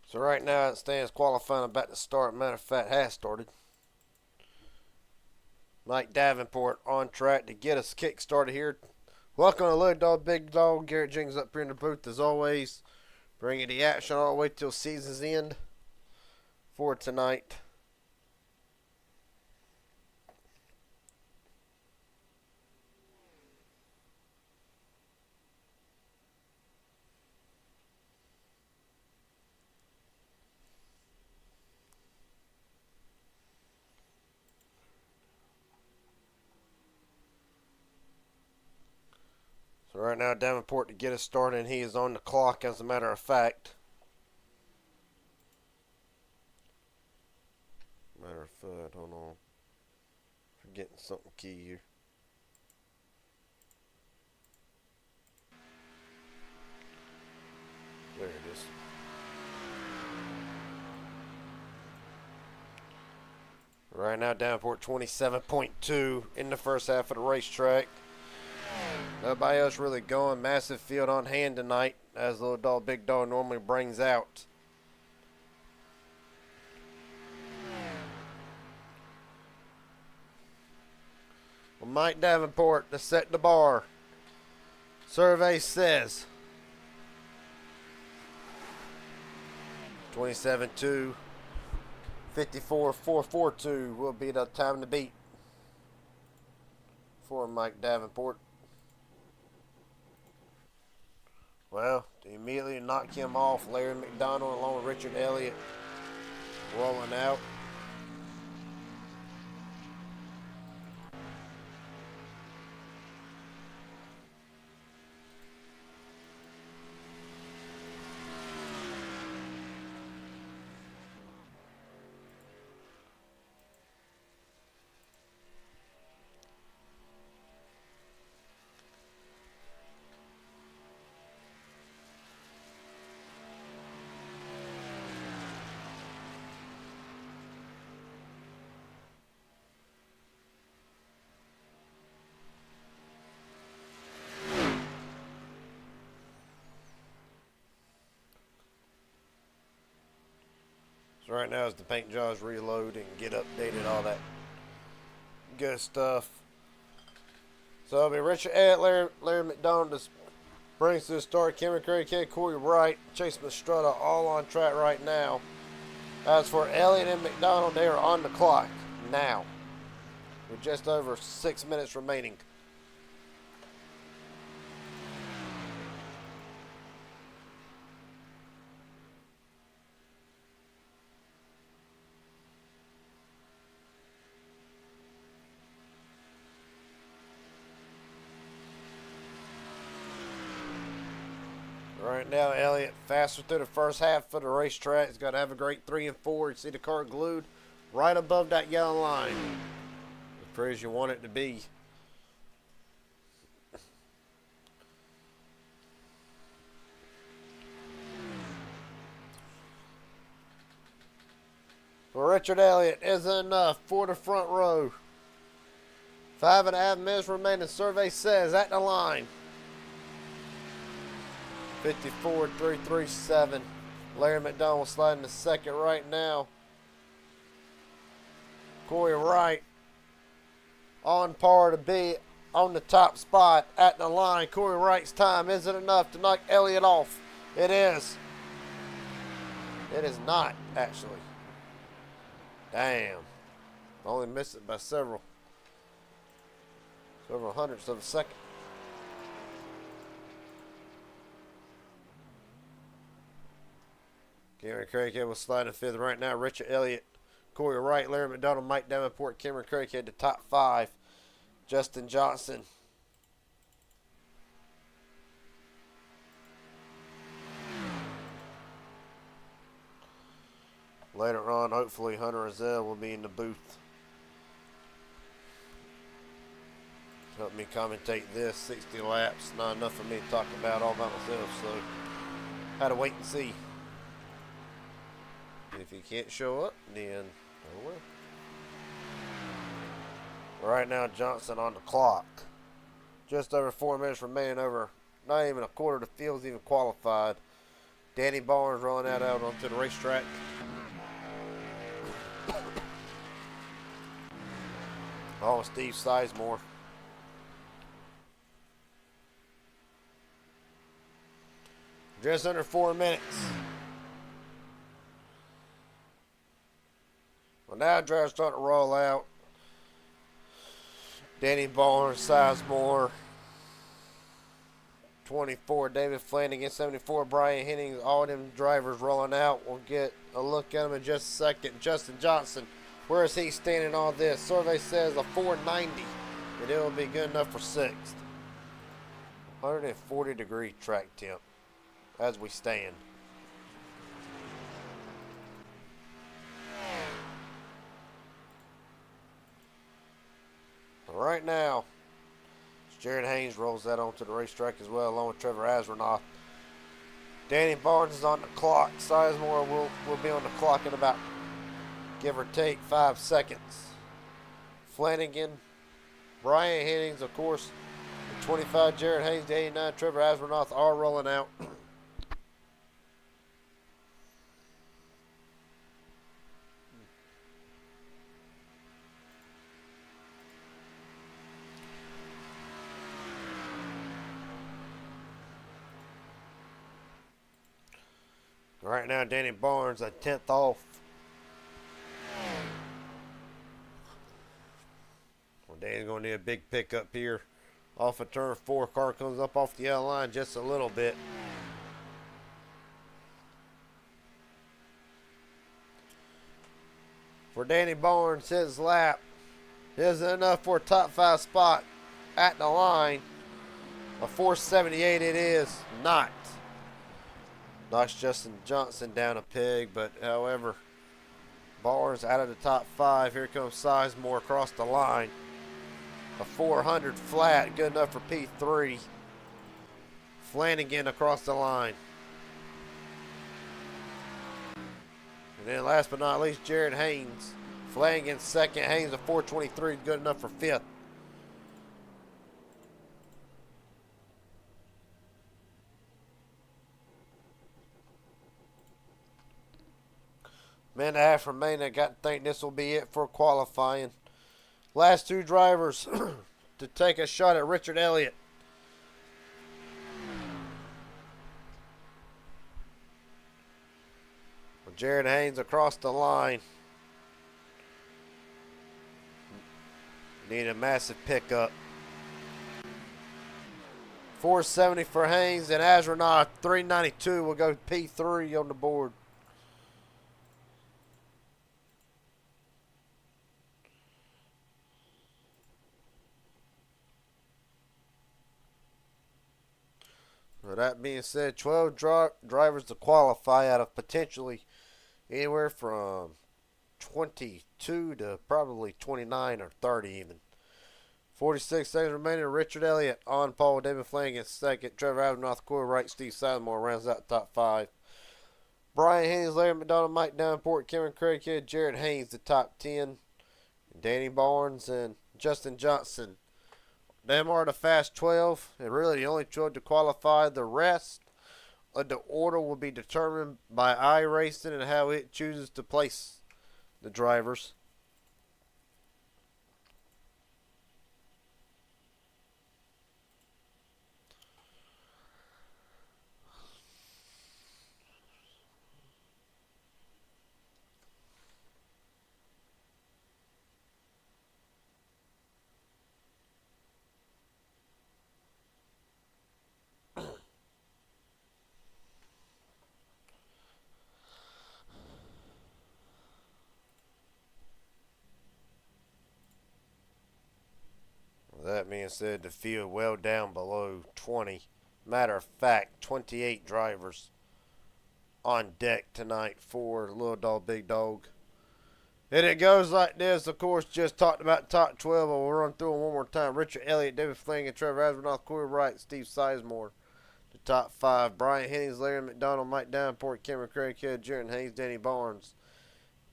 So right now it stands qualifying about to start. Matter of fact, has started. Mike Davenport on track to get us kick started here. Welcome to Little Dog, Big Dog. Garrett Jenkins up here in the booth as always. Bringing the action all the way till season's end for tonight. So right now Davenport to get us started, and he is on the clock as a matter of fact. Hold on. Forgetting something key here. There it is. Right now Davenport 27.2 in the first half of the racetrack. Nobody else really going. Massive field on hand tonight, as Little Dog, Big Dog normally brings out. Well, Mike Davenport to set the bar. Survey says 27.2, 54.442 will be the time to beat for Mike Davenport. Well, to immediately knock him off, Larry McDonald along with Richard Elliott rolling out. So right now as the paint jobs reload and get updated, all that good stuff. So it'll be Richard Elliott, Larry McDonald just brings to the start. Cameron Craig, Corey Wright, Chase Mastretta all on track right now. As for Elliott and McDonald, they are on the clock now with just over 6 minutes remaining. Right now, Elliott faster through the first half of the racetrack. He's got to have a great 3 and 4. You see the car glued right above that yellow line. As pretty as you want it to be. For Richard Elliott isn't enough for the front row. 5.5 minutes remaining. Survey says at the line. 54.337. Larry McDonald sliding to second right now. Corey Wright on par to be on the top spot at the line. Corey Wright's time isn't enough to knock Elliott off. It is. It is not, actually. Damn. Only missed it by several hundredths of a second. Cameron Craighead will slide in fifth right now. Richard Elliott, Corey Wright, Larry McDonald, Mike Davenport, Cameron Craighead, the top 5. Justin Johnson. Later on, hopefully Hunter Rozelle will be in the booth. Help me commentate this. 60 laps, not enough for me to talk about all by myself, so had to wait and see. If he can't show up, then oh well. Right now, Johnson on the clock. Just over 4 minutes remaining, over not even a quarter of the field's even qualified. Danny Barnes rolling out onto the racetrack. Oh, Steve Sizemore. Just under 4 minutes. Well, now drivers starting to roll out. Danny Barnes, Sizemore, 24, David Flanagan, 74, Brian Hennings, all them drivers rolling out. We'll get a look at them in just a second. Justin Johnson, where is he standing on this? Survey says a 490, and it'll be good enough for 6th. 140-degree track temp as we stand. Right now, Jared Haynes rolls that onto the racetrack as well, along with Trevor Asrenoff. Danny Barnes is on the clock. Sizemore will be on the clock in about, give or take, 5 seconds. Flanagan, Brian Hennings, of course, the 25, Jared Haynes, the 89, Trevor Asrenoff are rolling out. Right now, Danny Barnes a 10th off. Well, Danny's going to need a big pickup here. Off of turn 4, car comes up off the yellow line just a little bit. For Danny Barnes, his lap isn't enough for a top 5 spot at the line. A 478 it is not. Knocks Justin Johnson down a peg, but however, Barnes out of the top 5. Here comes Sizemore across the line. A 400 flat, good enough for P3. Flanagan across the line. And then last but not least, Jared Haynes. Flanagan second, Haynes a 423, good enough for 5th. Minute and a half remaining. I got to think this will be it for qualifying. Last 2 drivers to take a shot at Richard Elliott. Jared Haynes across the line. Need a massive pickup. 470 for Haynes, and Asrenoff 392 will go P3 on the board. Well, that being said, 12 drivers to qualify out of potentially anywhere from 22 to probably 29 or 30 even. 46 seconds remaining. Richard Elliott on pole. David Flanagan second. Trevor Asrenoff, Corey Wright, Steve Sizemore rounds out the top 5. Brian Haynes, Larry McDonald, Mike Davenport, Cameron Craig Kidd, Jared Haynes the top 10. Danny Barnes and Justin Johnson. Them are the fast 12, and really the only 12 to qualify. The rest of the order will be determined by iRacing and how it chooses to place the drivers. That being said, the field well down below 20. Matter of fact, 28 drivers on deck tonight for Little Dog, Big Dog. And it goes like this. Of course, just talked about top 12. We'll run through them one more time. Richard Elliott, David Flanagan, Trevor Asrenoff, Corey Wright, Steve Sizemore. The top 5. Brian Hennings, Larry McDonald, Mike Davenport, Cameron Craig Kidd, Jared Haynes, Danny Barnes.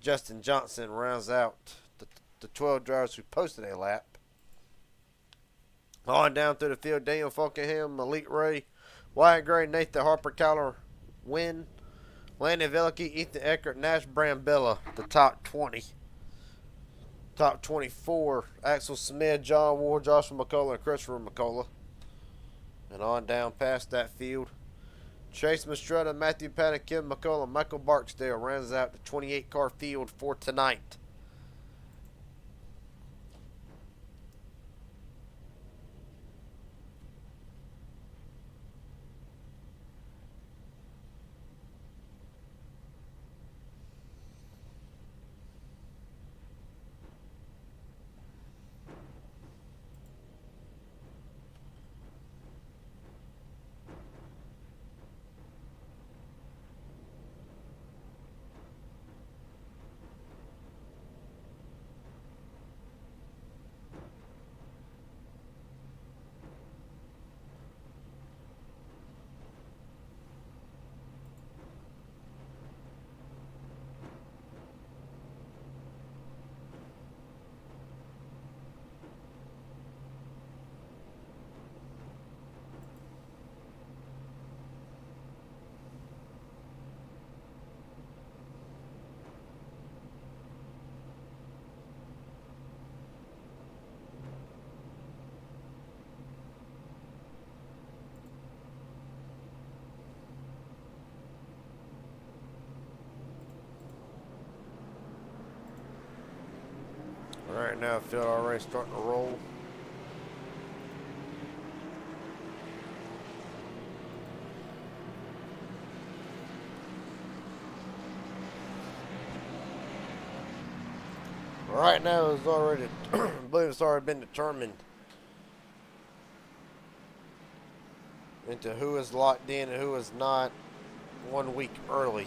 Justin Johnson rounds out the 12 drivers who posted a lap. On down through the field, Daniel Falkenham, Elite Ray, Wyatt Gray, Nathan Harper, Kyler Wynn, Landon Velicky, Ethan Eckert, Nash Brambilla, the top 20. Top 24, Axel Smith, John Ward, Joshua McCullough, and Christopher McCullough. And on down past that field, Chase Mastretta, Matthew Paddock, Kim McCullough, Michael Barksdale rounds out the 28-car field for tonight. Alright, now field already starting to roll. Right now it's already, I believe it's already been determined into who is locked in and who is not 1 week early.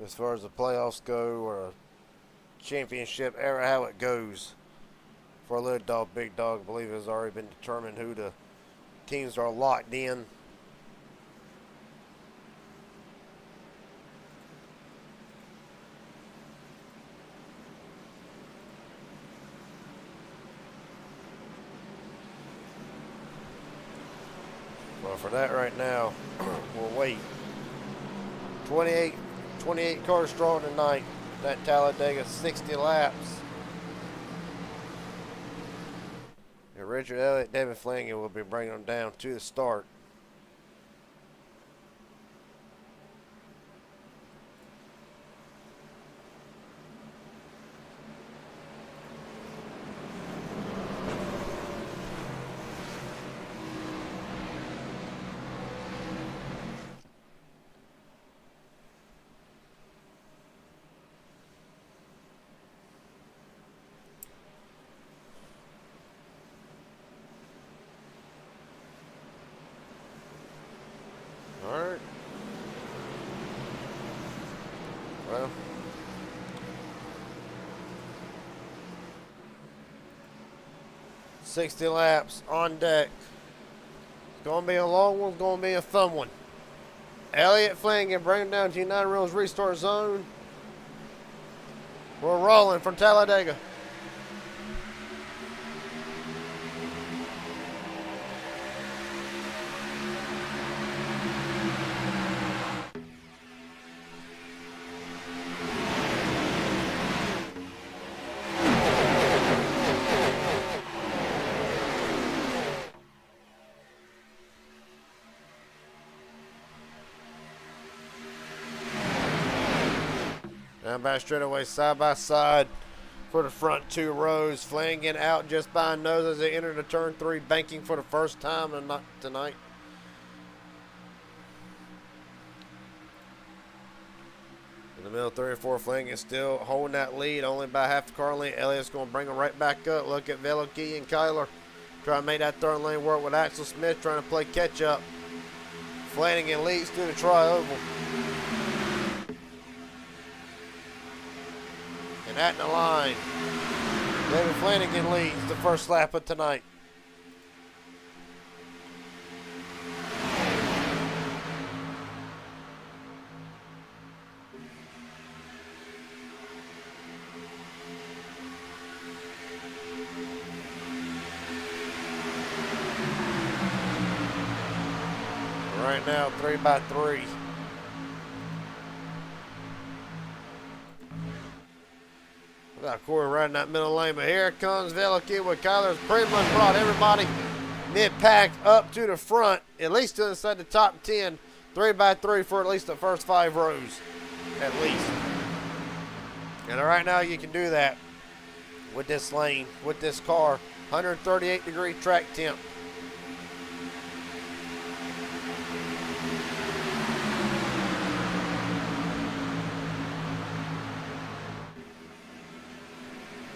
As far as the playoffs go, or a championship, ever how it goes. For a little dog, big dog, I believe it's already been determined who the teams are locked in. Well, for that right now, we'll wait. 28 cars strong tonight. That Talladega, 60 laps. And Richard Elliott, David Flanagan will be bringing them down to the start. Alright. Well. "60 laps on deck. It's going to be a long one. It's going to be a fun one. Elliott Flanagan bringing down to United Rails restart zone. We're rolling from Talladega. Down back straightaway, side by side for the front two rows. Flanagan out just by a nose as they enter the turn 3, banking for the first time tonight. In the middle, 3 and 4, Flanagan still holding that lead, only by half a car length. Elliott's going to bring them right back up. Look at Velicky and Kyler trying to make that third lane work with Axel Smith trying to play catch up. Flanagan leads through the tri-oval. And at the line, David Flanagan leads the first lap of tonight. right now, 3x3. We got Corey right in that middle lane, but here comes Veliky with Kyler's pretty much brought everybody mid-pack up to the front, at least to inside the top 10, 3x3 for at least the first 5 rows, at least. And right now you can do that with this lane, with this car, 138-degree track temp.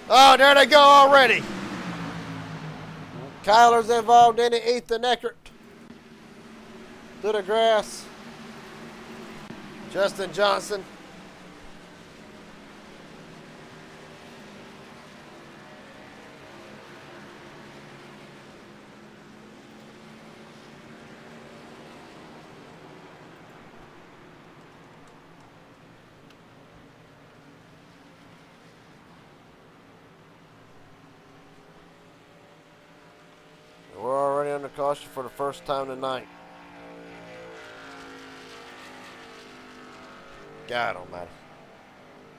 Oh, there they go already. Kyler's involved in it. Ethan Eckert to the grass. Justin Johnson. We're already under caution for the first time tonight. God almighty.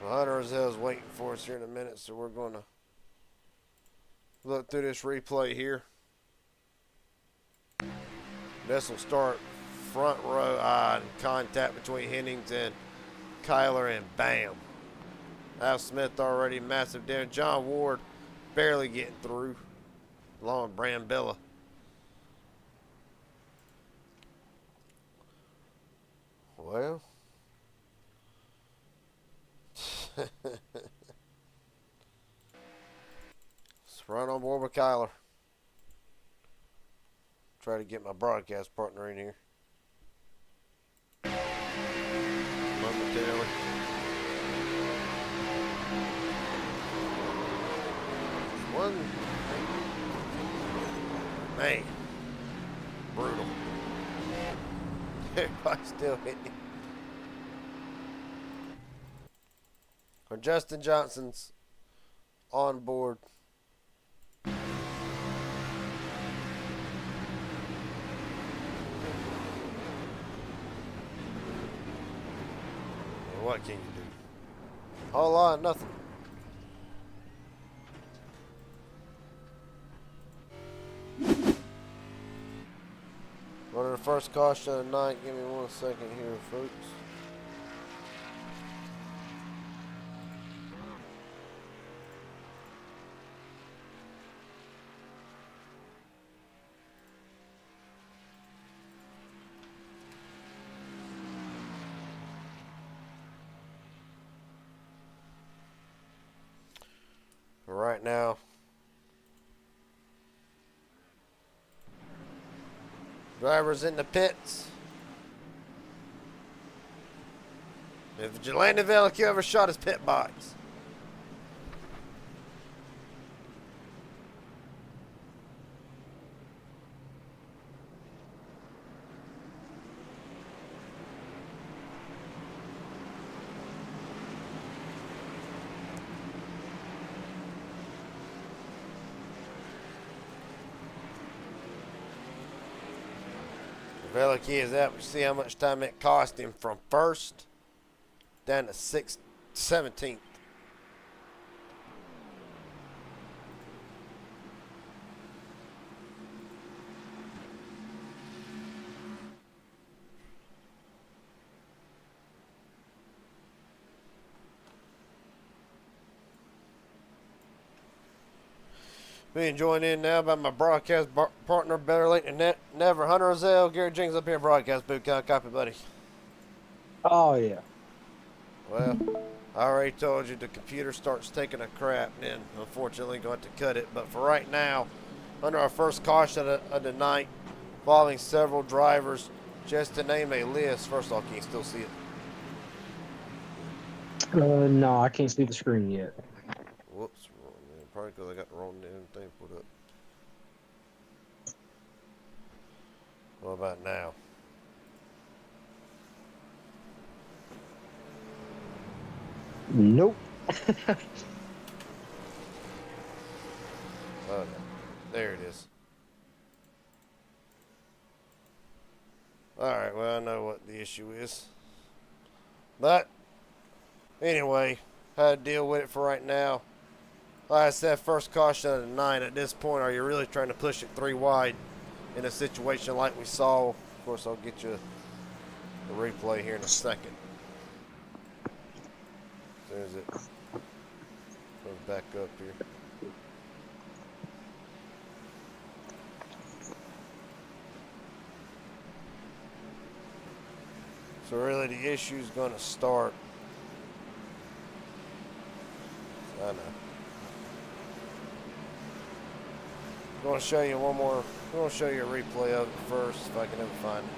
Well, Hunter Rizal's waiting for us here in a minute, so we're going to look through this replay here. This will start front row on contact between Hennings and Kyler, and bam. Al Smith already massive damage. John Ward barely getting through, along with Brambilla. Well, let's run on board with Kyler. Try to get my broadcast partner in here momentarily. One, man, brutal. Everybody's still hitting. Or Justin Johnson's on board. What can you do? A whole lot of nothing. Running the first caution of the night. Give me 1 second here, folks. Right now, drivers in the pits. If Jelani Veliky ever shot his pit box. Veliky is out. You see how much time it cost him from first down to 17th. Being joined in now by my broadcast partner, better late than never, Hunter Rizal. Gary Jenkins up here in broadcast booth. Copy, buddy. Oh, yeah. Well, I already told you the computer starts taking a crap, then unfortunately going to cut it. But for right now, under our first caution of the night, involving several drivers, just to name a list. First off, can you still see it? No, I can't see the screen yet. Whoops. Probably because I got the wrong damn thing put up. What about now? Nope. Okay. There it is. Alright, well, I know what the issue is. But, anyway, how to deal with it for right now. Like I said, first caution of the 9. At this point, are you really trying to push it 3 wide in a situation like we saw? Of course, I'll get you the replay here in a second. As soon as it goes back up here. So really the issue is going to start. I know. I'm going to show you one more. I'm going to show you a replay of it first if I can ever find it.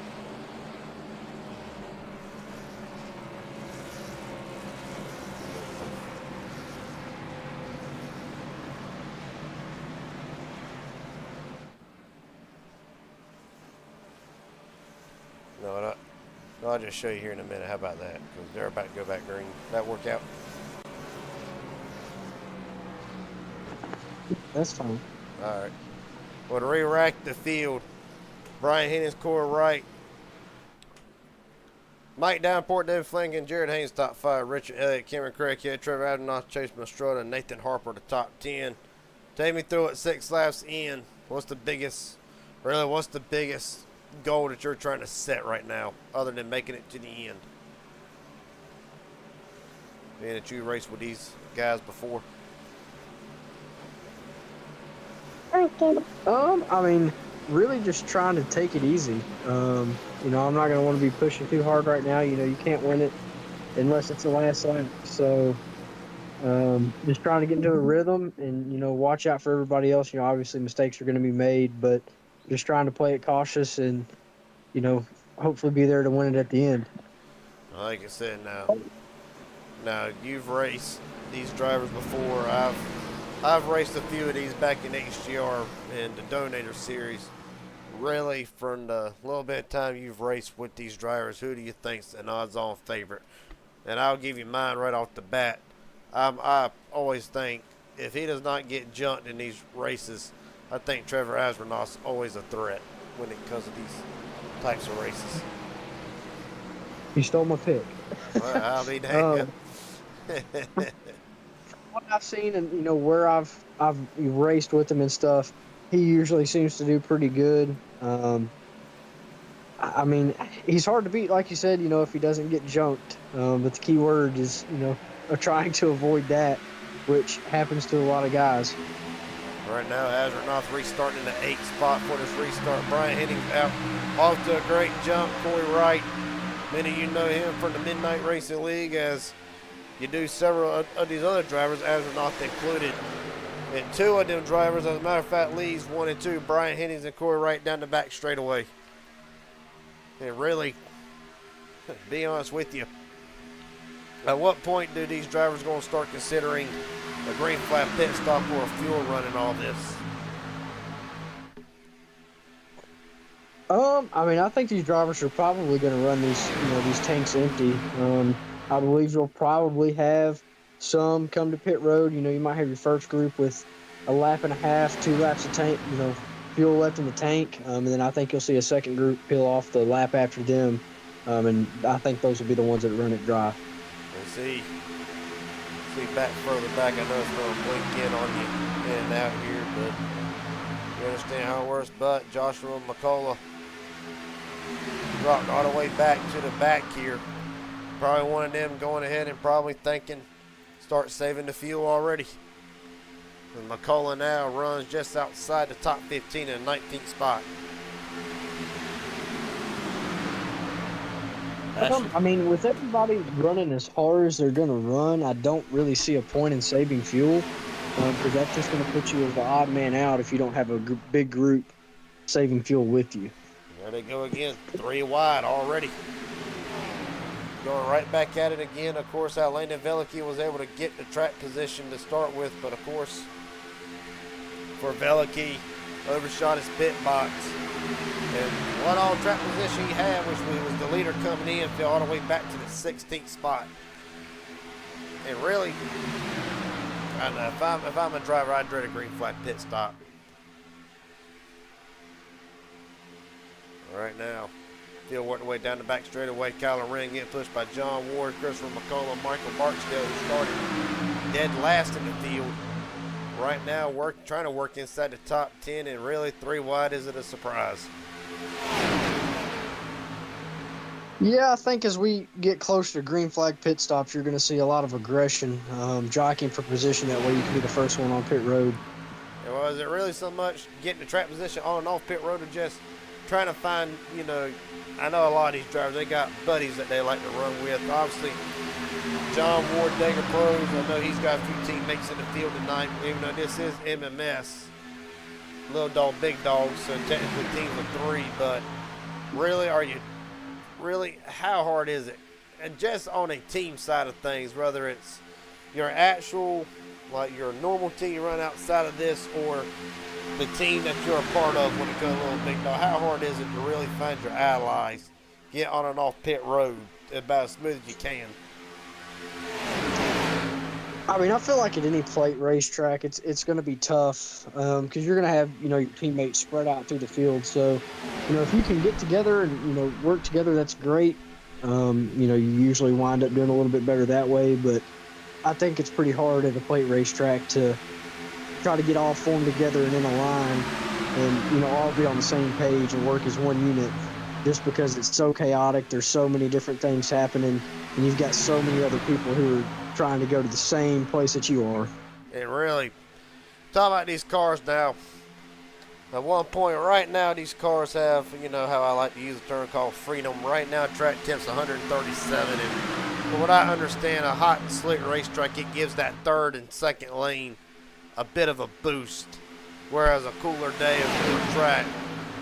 No, I'll just show you here in a minute. How about that? Because they're about to go back green. That work out? That's fine. All right. Well, to re-rack the field, Brian Hennings, core right. Mike Davenport, David Flanagan, Jared Haynes, top 5. Richard Elliott, Cameron Craighead, Trevor Abenoff, Chase Mastrota, Nathan Harper, the top 10. Take me through it 6 laps in. What's the biggest goal that you're trying to set right now, other than making it to the end? Being that you raced with these guys before. I mean, really just trying to take it easy. You know, I'm not going to want to be pushing too hard right now. You know, you can't win it unless it's the last lap. So, just trying to get into a rhythm and, you know, watch out for everybody else. You know, obviously mistakes are going to be made, but just trying to play it cautious and, you know, hopefully be there to win it at the end. Like I said, now you've raced these drivers before. I've raced a few of these back in HGR and the Donator Series. Really, from the little bit of time you've raced with these drivers, who do you think's an odds-on favorite? And I'll give you mine right off the bat. I always think if he does not get jumped in these races, I think Trevor Asrenoff's always a threat when it comes to these types of races. You stole my pick. Well, I'll be dang. What I've seen and, you know, where I've raced with him and stuff, he usually seems to do pretty good. I mean, he's hard to beat, like you said, you know, if he doesn't get jumped. But the key word is, you know, trying to avoid that, which happens to a lot of guys. Right now, Asrenoff restarting in the 8th spot for this restart. Brian Hennings out off to a great jump. Corey Wright, many of you know him from the Midnight Racing League, as you do several of these other drivers, Asrenoff included. And 2 of them drivers, as a matter of fact, leads 1 and 2, Brian Hennings and Corey Wright down the back straightaway. And really, to be honest with you, at what point do these drivers going to start considering a green flag pit stop or a fuel run in all this? I mean, I think these drivers are probably going to run these, you know, these tanks empty. I believe you'll probably have some come to pit road. You know, you might have your first group with a lap and a half, 2 laps of tank, you know, fuel left in the tank, and then I think you'll see a second group peel off the lap after them, and I think those will be the ones that run it dry. We'll see back further back. I know it's going to blink in on you in and out here, but you understand how it works. But Joshua McCullough dropped all the way back to the back here. Probably one of them going ahead and probably thinking, start saving the fuel already. And McCullough now runs just outside the top 15 in the 19th spot. I mean, with everybody running as hard as they're going to run, I don't really see a point in saving fuel, because that's just going to put you as the odd man out if you don't have a big group saving fuel with you. There they go again, 3 wide already. Going right back at it again. Of course, Landon Veliky was able to get the track position to start with, but of course, for Veliky, overshot his pit box. And one on track position he had, which was the leader coming in, fell all the way back to the 16th spot. And really, I know, if I'm a driver, I'd dread a green flag pit stop. Right now, field, working their way down the back straightaway. Kyler Wren getting pushed by John Ward, Christopher McCollum, Michael Barksdale, who started dead last in the field. Right now, trying to work inside the top 10, and really 3 wide. Is it a surprise? Yeah, I think as we get closer to green flag pit stops, you're going to see a lot of aggression, jockeying for position. That way you can be the first one on pit road. Well, is it really so much getting the track position on and off pit road, or just trying to find, I know a lot of these drivers, they got buddies that they like to run with. Obviously, John Ward, Dega Pros, I know he's got a few teammates in the field tonight, even though this is MMS. Little dog, big dog, so technically teams of 3, but really, how hard is it? And just on a team side of things, whether it's your actual, like your normal team you run outside of this, or the team that you're a part of when it comes to Little Big Dog, how hard is it to really find your allies, get on and off pit road about as smooth as you can? I mean, I feel like at any plate racetrack, it's going to be tough because you're going to have, your teammates spread out through the field. So, if you can get together and, work together, that's great. You usually wind up doing a little bit better that way. But I think it's pretty hard at a plate racetrack to try to get all formed together and in a line and, all be on the same page and work as one unit, just because it's so chaotic. There's so many different things happening, and you've got so many other people who are trying to go to the same place that you are. And really, talk about these cars now. At one point, right now, these cars have, how I like to use the term called freedom. Right now, track temp's 137, and from what I understand, a hot and slick racetrack, it gives that third and second lane a bit of a boost. Whereas a cooler day, a cooler track,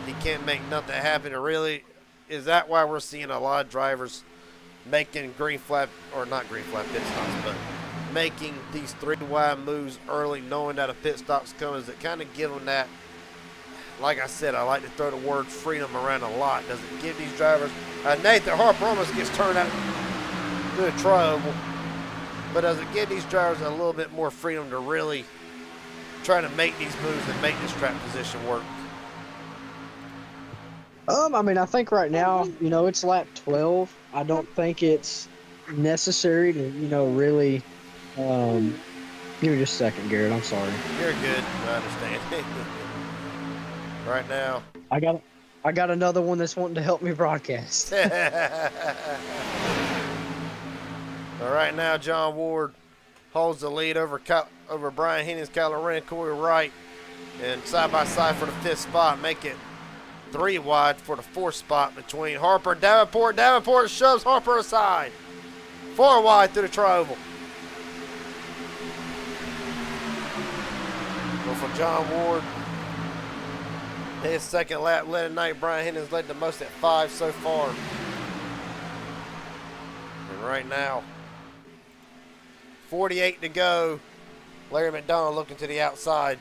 you can't make nothing happen. It really, is that why we're seeing a lot of drivers making green flag, or not green flag pit stops, but making these 3 wide moves early, knowing that a pit stop's coming? Does it kind of give them that, like I said, I like to throw the word freedom around a lot. Does it give these drivers, Nathan Harper almost gets turned out to the tri-oval, but does it give these drivers a little bit more freedom to really try to make these moves and make this track position work? I mean, I think right now, it's lap 12. I don't think it's necessary to, really. Give me just a second, Garrett. I'm sorry. You're good. I understand. Right now, I got another one that's wanting to help me broadcast. All right now, John Ward holds the lead over Brian Hennings, Kyler Wren, Corey Wright, and side by side for the 5th spot. Make it 3 wide for the 4th spot between Harper and Davenport. Davenport shoves Harper aside. 4 wide through the tri-oval. Well, for John Ward, his second lap led tonight. Brian Hennings led the most at 5 so far. And right now, 48 to go. Larry McDonald looking to the outside,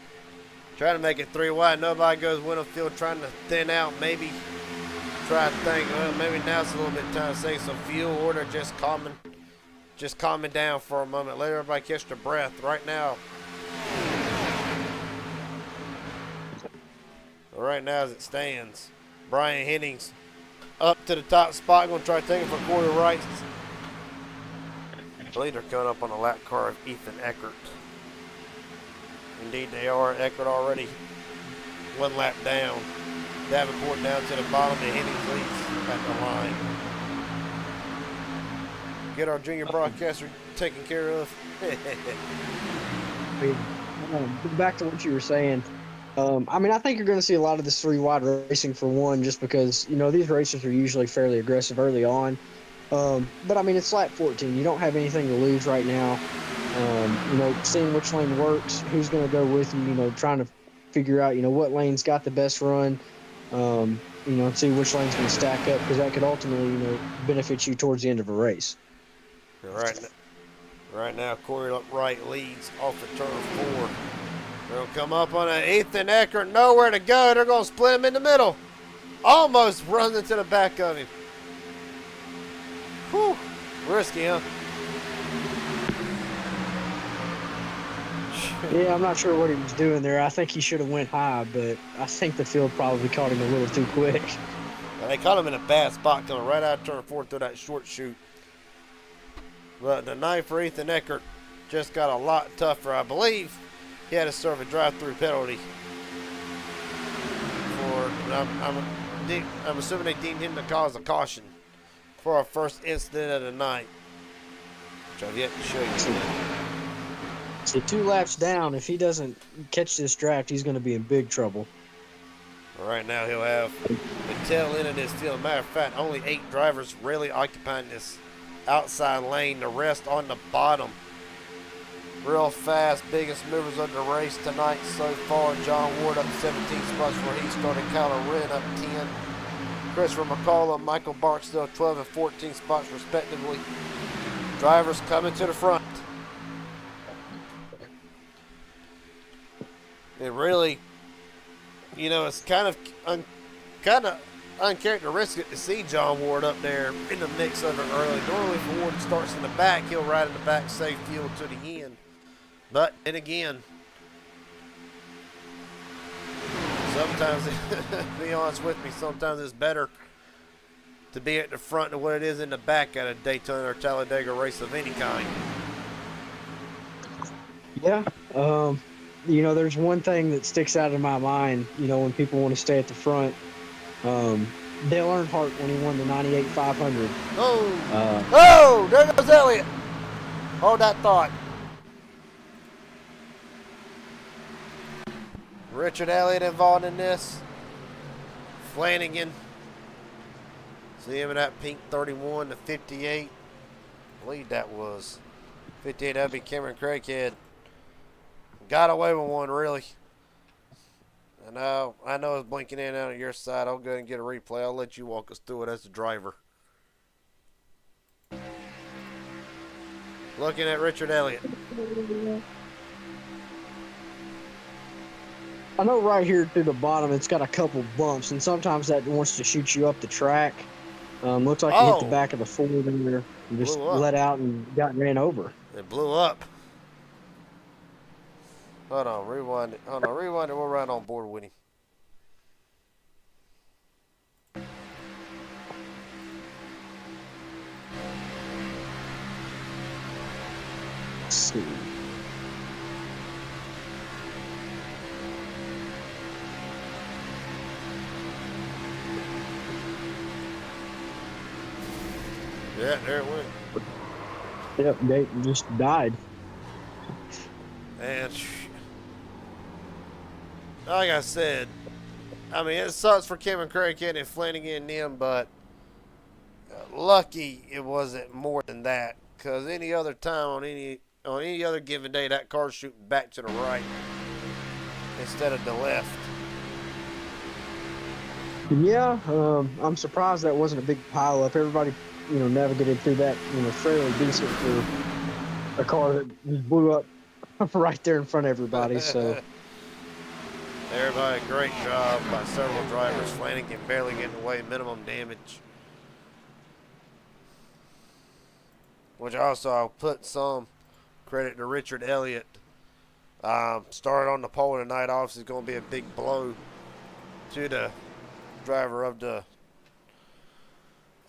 trying to make it 3 wide. Nobody goes Winfield, trying to thin out. Maybe try to think, well, maybe now it's a little bit time to save some fuel, or they're just calming down for a moment. Let everybody catch their breath. Right now, as it stands, Brian Hennings up to the top spot. Going to try to take it for Corey Wright. I believe they're coming up on the lap car of Ethan Eckert. Indeed they are. Eckert already 1 lap down. Davenport down to the bottom, and Hennings leads at the line. Get our junior broadcaster taken care of. Back to what you were saying. I mean, I think you're going to see a lot of this 3 wide racing for one, just because, these races are usually fairly aggressive early on. But I mean, it's lap 14. You don't have anything to lose right now. Seeing which lane works, who's going to go with you, trying to figure out, what lane's got the best run, see which lane's going to stack up, because that could ultimately, benefit you towards the end of a race. Right now, Corey Wright leads off of turn 4. They'll come up on an Ethan Eckert, nowhere to go. They're going to split him in the middle. Almost runs into the back of him. Whew, risky, huh? Yeah, I'm not sure what he was doing there. I think he should have went high, but I think the field probably caught him a little too quick. They caught him in a bad spot coming right out of turn 4 through that short chute. But the 9 for Ethan Eckert just got a lot tougher. I believe he had to serve a drive-through penalty. I'm assuming they deemed him to cause a caution for our first incident of the night, which I've yet to show you. So 2 laps down, if he doesn't catch this draft, he's going to be in big trouble. Right now he'll have the tail end of this field. Matter of fact, only 8 drivers really occupying this outside lane. The rest on the bottom. Real fast, biggest movers of the race tonight so far. John Ward up 17 spots where he started. Kyler Wren up 10. Christopher McCullough, Michael Barksdale 12 and 14 spots respectively. Drivers coming to the front. It really, you know, it's kind of uncharacteristic to see John Ward up there in the mix of it early. Normally if Ward starts in the back, he'll ride in the back, save fuel to the end. But then again, sometimes, be honest with me, sometimes it's better to be at the front than what it is in the back at a Daytona or Talladega race of any kind. Yeah. You know, there's one thing that sticks out in my mind, you know, when people want to stay at the front. Dale Earnhardt when he won the 98 500. Oh, there goes Elliott. Hold that thought. Richard Elliott involved in this. Flanagan. See him in that pink 31 to 58. I believe that was 58. That'd be Cameron Craighead. Got away with one, really. I know it's blinking in and out on your side. I'll go ahead and get a replay. I'll let you walk us through it as the driver. Looking at Richard Elliott. I know right here through the bottom it's got a couple bumps, and sometimes that wants to shoot you up the track. Looks like he hit the back of the Ford in there and just let out and got ran over. It blew up. Hold on, rewind it. We're right on board with him. Let's see. Yeah, there it went. Yep, they just died. And like I said, I mean, it sucks for Cameron Craighead and Flanagan and them, but lucky it wasn't more than that. Because any other time on any other given day, that car's shooting back to the right instead of the left. Yeah, I'm surprised that wasn't a big pileup. Everybody, you know, navigated through that, you know, fairly decent for a car that just blew up right there in front of everybody. So, everybody, great job by several drivers. Flanagan barely getting away, minimum damage. Which also I'll put some credit to Richard Elliott. Started on the pole tonight. Obviously, it's going to be a big blow to the driver of the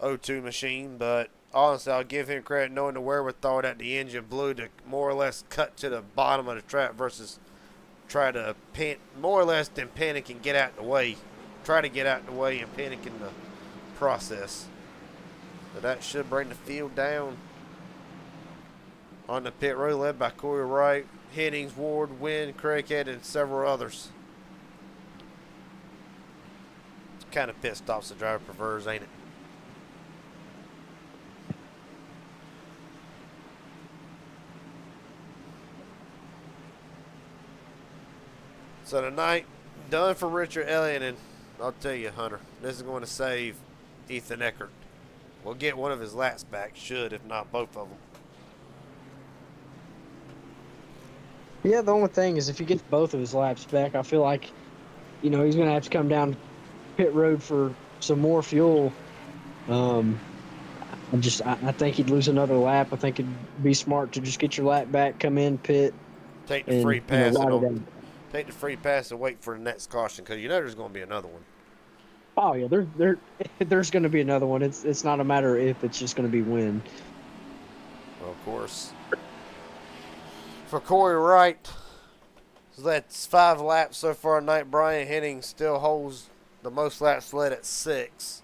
O2 machine, but honestly, I'll give him credit knowing the wherewithal that the engine blew to more or less cut to the bottom of the track versus try to more or less than panic and get out of the way. Try to get out of the way and panic in the process. But that should bring the field down. On the pit road, led by Corey Wright, Hennings, Ward, Wynn, Craighead, and several others. It's kind of pit stops the driver prefers, ain't it? So tonight, done for Richard Elliott, and I'll tell you, Hunter, this is going to save Ethan Eckert. We'll get one of his laps back, should, if not both of them. yeah, the only thing is if he gets both of his laps back, I feel like, you know, he's going to have to come down pit road for some more fuel. I think he'd lose another lap. I think it'd be smart to just get your lap back, come in, pit. Take the free pass. You know, Take the free pass and wait for the next caution, because you know there's going to be another one. Oh yeah, there's going to be another one. It's not a matter of if, it's just going to be when. Well, of course, for Corey Wright, so that's 5 laps so far tonight. Brian Henning still holds the most laps led at 6.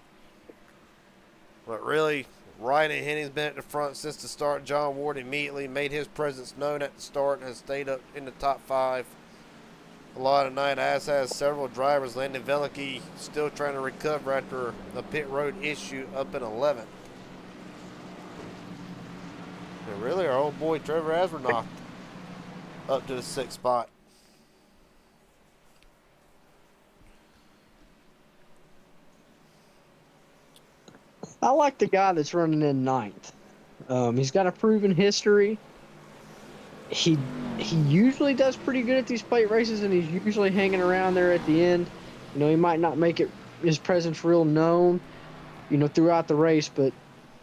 But really, Wright and Henning's been at the front since the start. John Ward immediately made his presence known at the start and has stayed up in the top 5 a lot of night, as has several drivers. Landon Velicki still trying to recover after a pit road issue up in 11th. And really, our old boy Trevor Asbernoff up to the 6th spot. I like the guy that's running in 9th. He's got a proven history. He usually does pretty good at these plate races, and he's usually hanging around there at the end. You know, he might not make his presence real known, you know, throughout the race, but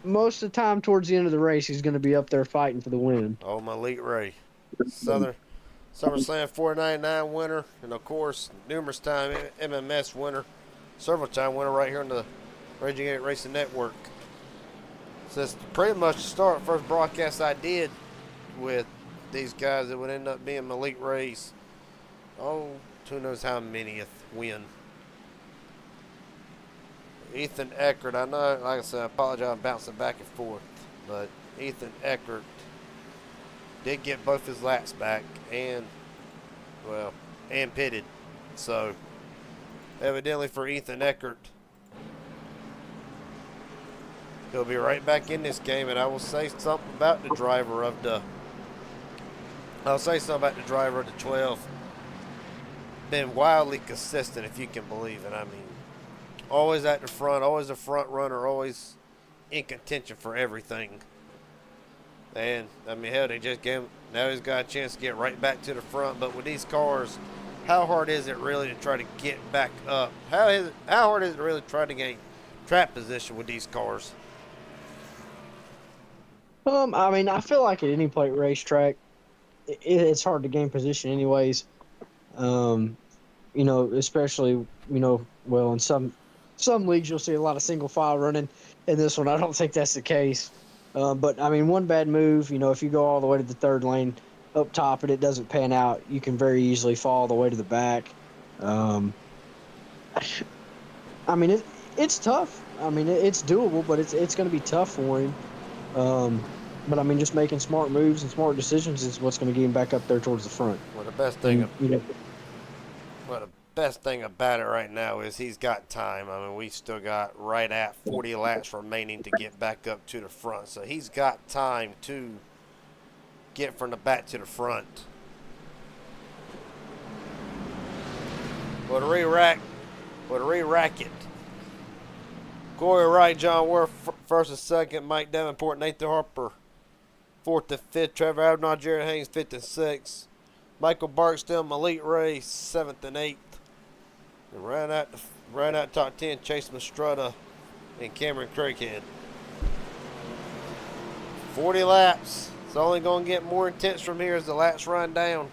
most of the time towards the end of the race, he's going to be up there fighting for the win. Oh, Malik Ray, SummerSlam 499 winner, and of course, numerous time MMS winner, several time winner right here on the Raging 8 Racing Network. So that's pretty much the start. First broadcast I did with these guys, that would end up being Malik Ray's, who knows how manyth win. Ethan Eckert, I know, like I said, I apologize, I'm bouncing back and forth, but Ethan Eckert did get both his laps back and pitted. So, evidently for Ethan Eckert, he'll be right back in this game, and I will say something about the driver of the 12. Been wildly consistent, if you can believe it. I mean, always at the front, always a front runner, always in contention for everything. And, I mean, hell, they just gave him, now he's got a chance to get right back to the front. But with these cars, how hard is it really to try to get back up? How hard is it really to try to gain track position with these cars? I mean, I feel like at any plate racetrack, it's hard to gain position anyways. You know, especially, you know, well, in some leagues you'll see a lot of single file running. In this one, I don't think that's the case. But I mean, one bad move, you know, if you go all the way to the 3rd lane up top and it doesn't pan out, you can very easily fall all the way to the back. I mean, it's tough. I mean, it's doable, but it's going to be tough for him. But I mean, just making smart moves and smart decisions is what's going to get him back up there towards the front. Well, the best thing, about it right now is he's got time. I mean, we still got right at 40 laps remaining to get back up to the front, so he's got time to get from the back to the front. What a re-rack it. Corey Wright, John Ward, 1st and 2nd. Mike Davenport, Nathan Harper, 4th and 5th. Trevor Avenal, Jared Haynes, 5th and 6th. Michael Barksdale, Malik Ray, 7th and 8th. And ran out top 10, Chase Mastrutta and Cameron Craighead. 40 laps. It's only going to get more intense from here as the laps run down.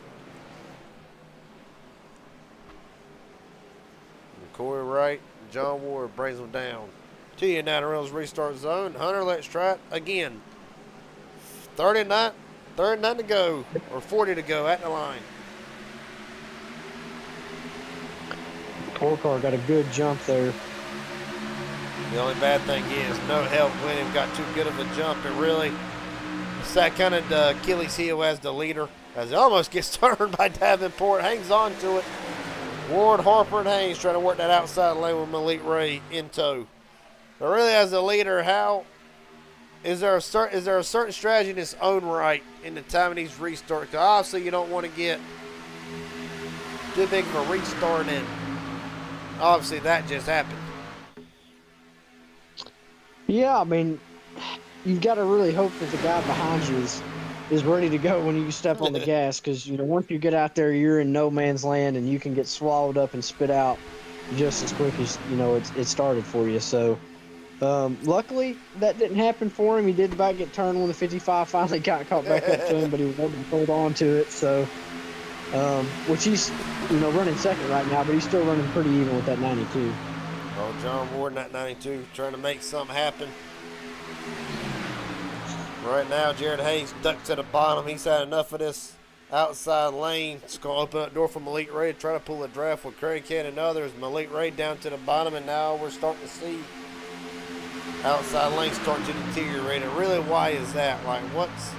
And Corey Wright, John Ward brings them down. To you now, the Reynolds restart zone. Hunter, let's try it again. 39 to go, or 40 to go at the line. Poor car got a good jump there. The only bad thing is no help when him got too good of a jump. It really, it's that kind of the Achilles heel as the leader, as it almost gets turned by Davenport, hangs on to it. Ward, Harper, and Haynes trying to work that outside lane with Malik Ray in tow. But really, as a leader, is there a certain strategy in its own right in the time of these restarts? Because obviously you don't want to get too big of a restart, and obviously that just happened. Yeah, I mean, you've got to really hope that the guy behind you is ready to go when you step on the gas, because, you know, once you get out there, you're in no man's land and you can get swallowed up and spit out just as quick as, you know, it started for you. So luckily that didn't happen for him. He did about get turned when the 55 finally got caught back up to him, but he was able to hold on to it. So which he's, you know, running 2nd right now, but he's still running pretty even with that 92. Oh, John Ward in that 92 trying to make something happen. Right now, Jared Hayes ducked to the bottom. He's had enough of this outside lane. It's going to open up the door for Malik Ray to try to pull a draft with Craig Head and others. Malik Ray down to the bottom, and now we're starting to see outside lane starting to deteriorate. And really, why is that? Like, what's,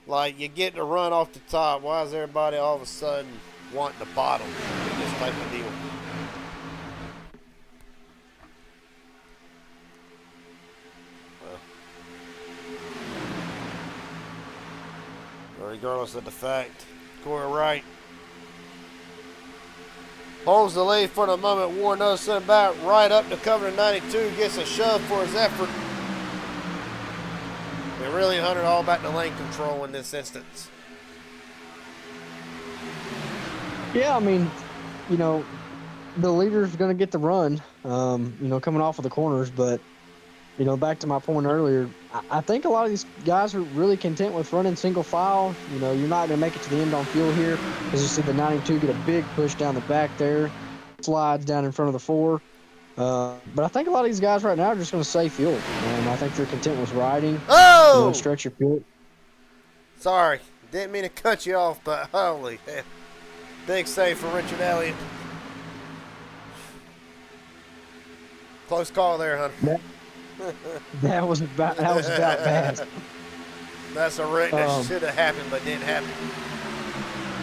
like, you get to run off the top. Why is everybody all of a sudden wanting the bottom in this type of deal? Regardless of the fact, Corey Wright holds the lead for the moment. Warren knows something about it. Right up to cover 92, gets a shove for his effort. And really, Hunter, all about the lane control in this instance. Yeah, I mean, you know, the leader's going to get the run, you know, coming off of the corners. But, you know, back to my point earlier, I think a lot of these guys are really content with running single file. You know, you're not going to make it to the end on fuel here, because you see the 92 get a big push down the back there, slides down in front of the 4. But I think a lot of these guys right now are just going to save fuel. I think they're content with riding. Oh! You know, stretch your fuel. Sorry, didn't mean to cut you off, but holy hell. Big save for Richard Elliott. Close call there, Hunter. That was about bad. That's a wreck that should have happened but didn't happen.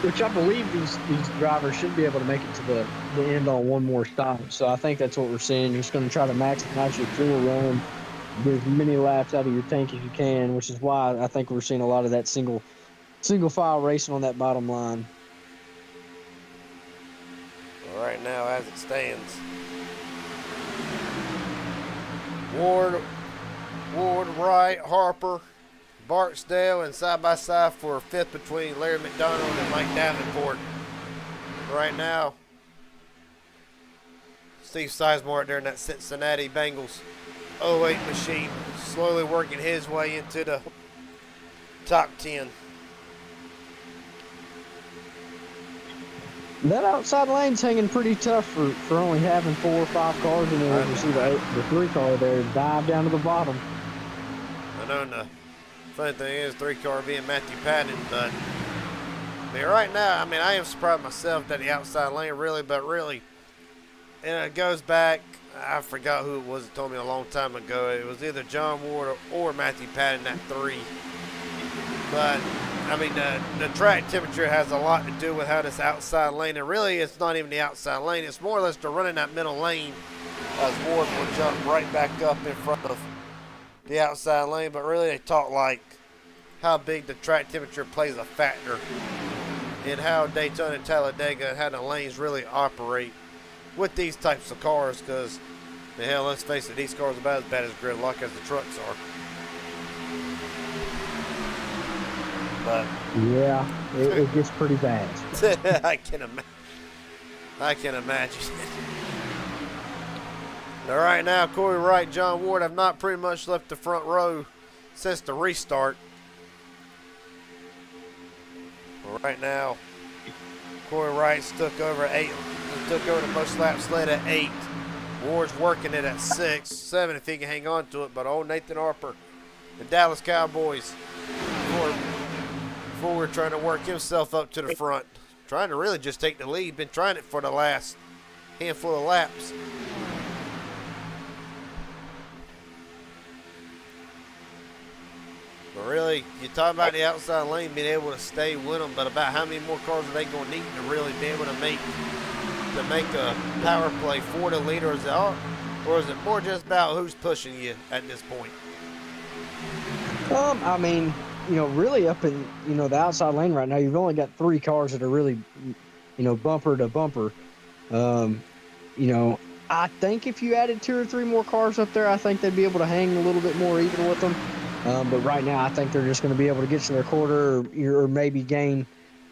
Which I believe these drivers should be able to make it to the end on one more stop. So I think that's what we're seeing. You're just going to try to maximize your fuel run, get as many laps out of your tank as you can, which is why I think we're seeing a lot of that single file racing on that bottom line. Well, right now, as it stands, Ward, Wright, Harper, Barksdale, and side by side for fifth between Larry McDonald and Mike Davenport. Right now, Steve Sizemore out there in that Cincinnati Bengals 08 machine, slowly working his way into the top 10. That outside lane's hanging pretty tough for only having 4 or 5 cars in there. You see the 3 car there dive down to the bottom. I know, and the funny thing is 3 car being Matthew Patton, but I mean, right now, I mean, I am surprised myself that the outside lane really, and it goes back, I forgot who it was that told me a long time ago. It was either John Ward or Matthew Patton, that 3. But I mean, the track temperature has a lot to do with how this outside lane, and really it's not even the outside lane, it's more or less to run in that middle lane as Ward will jump right back up in front of the outside lane. But really they talk like how big the track temperature plays a factor in how Daytona and Talladega and how the lanes really operate with these types of cars, because hell, let's face it, these cars are about as bad as gridlock as the trucks are. But yeah, it gets pretty bad. I can imagine. Now, right now, Corey Wright, John Ward have not pretty much left the front row since the restart. Well, right now, Corey Wright's took over 8. He took over the most laps led at 8. Ward's working it at 6, 7 if he can hang on to it. But old Nathan Harper, the Dallas Cowboys, forward trying to work himself up to the front, trying to really just take the lead. Been trying it for the last handful of laps. But really, you talk about the outside lane being able to stay with them, but about how many more cars are they going to need to really be able to make a power play for the leader? Or is it more just about who's pushing you at this point? I mean, you know, really up in, you know, the outside lane right now, you've only got 3 cars that are really, you know, bumper to bumper. You know, I think if you added 2 or 3 more cars up there, I think they'd be able to hang a little bit more even with them. But right now, I think they're just going to be able to get to their quarter or maybe gain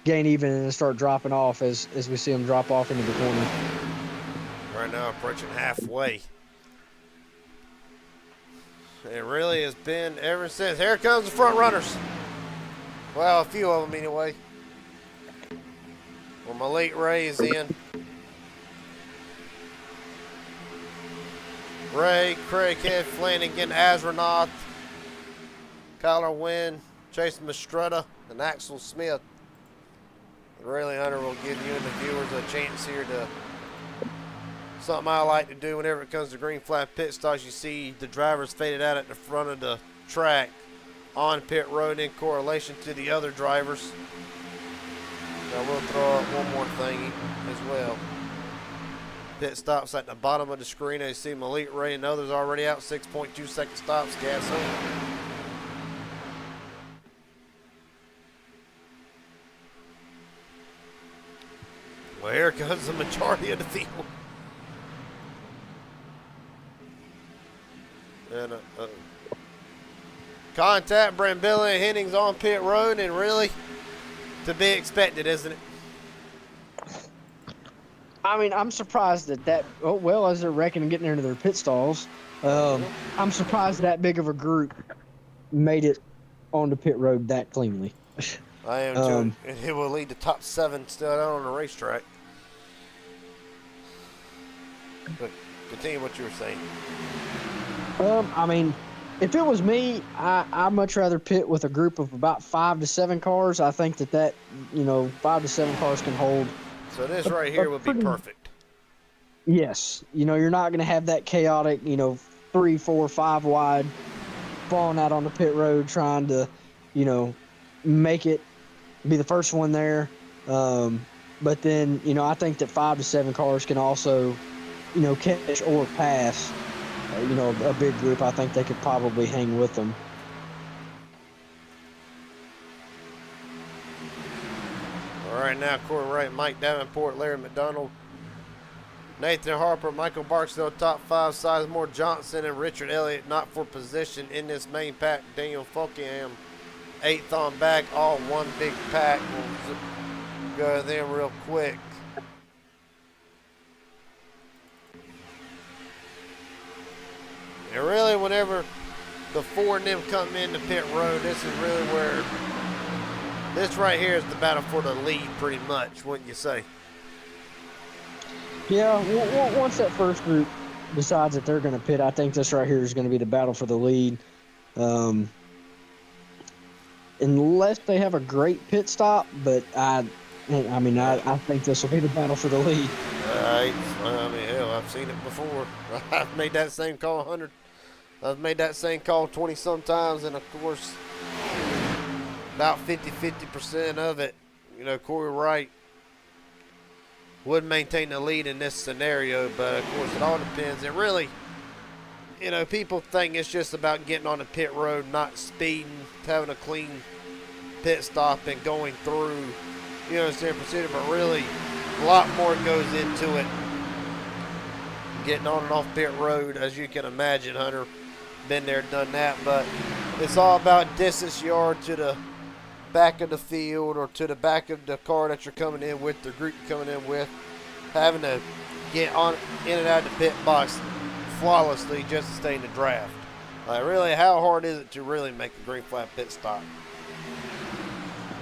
even and start dropping off as we see them drop off into the corner. Right now, approaching halfway. It really has been ever since. Here comes the front runners. Well, a few of them anyway. Well, Malik Ray is in. Ray, Craighead, Flanagan, Azranoth, Kyler Wynn, Jason Mastretta, and Axel Smith. Really, Hunter will give you and the viewers a chance here to something I like to do whenever it comes to green flag pit stops. You see the drivers faded out at the front of the track on pit road in correlation to the other drivers. Now we'll throw up one more thing as well. Pit stops at the bottom of the screen. As you see Malik Ray and others already out. 6.2 second stops. Gas on. Well, here comes the majority of the field. And contact, Brambilla and Hennings on pit road, and really to be expected, isn't it? I mean, I'm surprised that oh, well, as they're wrecking and getting into their pit stalls, I'm surprised that big of a group made it onto pit road that cleanly. I am too. And it will lead to top 7 still out on the racetrack. But continue what you were saying. I mean, if it was me, I'd much rather pit with a group of about 5 to 7 cars. I think that 5 to 7 cars can hold. So this right here would be perfect. Yes. You're not going to have that chaotic, 3, 4, 5 wide falling out on the pit road trying to, make it, be the first one there. But then, I think that 5 to 7 cars can also, catch or pass, a big group. I think they could probably hang with them. All right, now Corey Wright, Mike Davenport, Larry McDonald, Nathan Harper, Michael Barksdale, top 5, Sizemore Johnson, and Richard Elliott not for position in this main pack. Daniel Fulkingham, 8th on back, all one big pack. We'll go to them real quick. And really, whenever the 4 of them come into pit road, this is really where this right here is the battle for the lead, pretty much, wouldn't you say? Yeah, once that first group decides that they're going to pit, I think this right here is going to be the battle for the lead. Unless they have a great pit stop, but I think this will be the battle for the lead. Right. I mean, hell, I've seen it before. I've made that same call 100. I've made that same call 20-some times, and of course, about 50% of it, Corey Wright would maintain the lead in this scenario, but of course, it all depends. It really, people think it's just about getting on the pit road, not speeding, having a clean pit stop, and going through, same procedure, but really, a lot more goes into it. Getting on and off pit road, as you can imagine, Hunter, been there, done that, but it's all about distance yard to the back of the field or to the back of the car that you're coming in with, the group you're coming in with, having to get on in and out of the pit box flawlessly just to stay in the draft. Really, how hard is it to really make a green flag pit stop?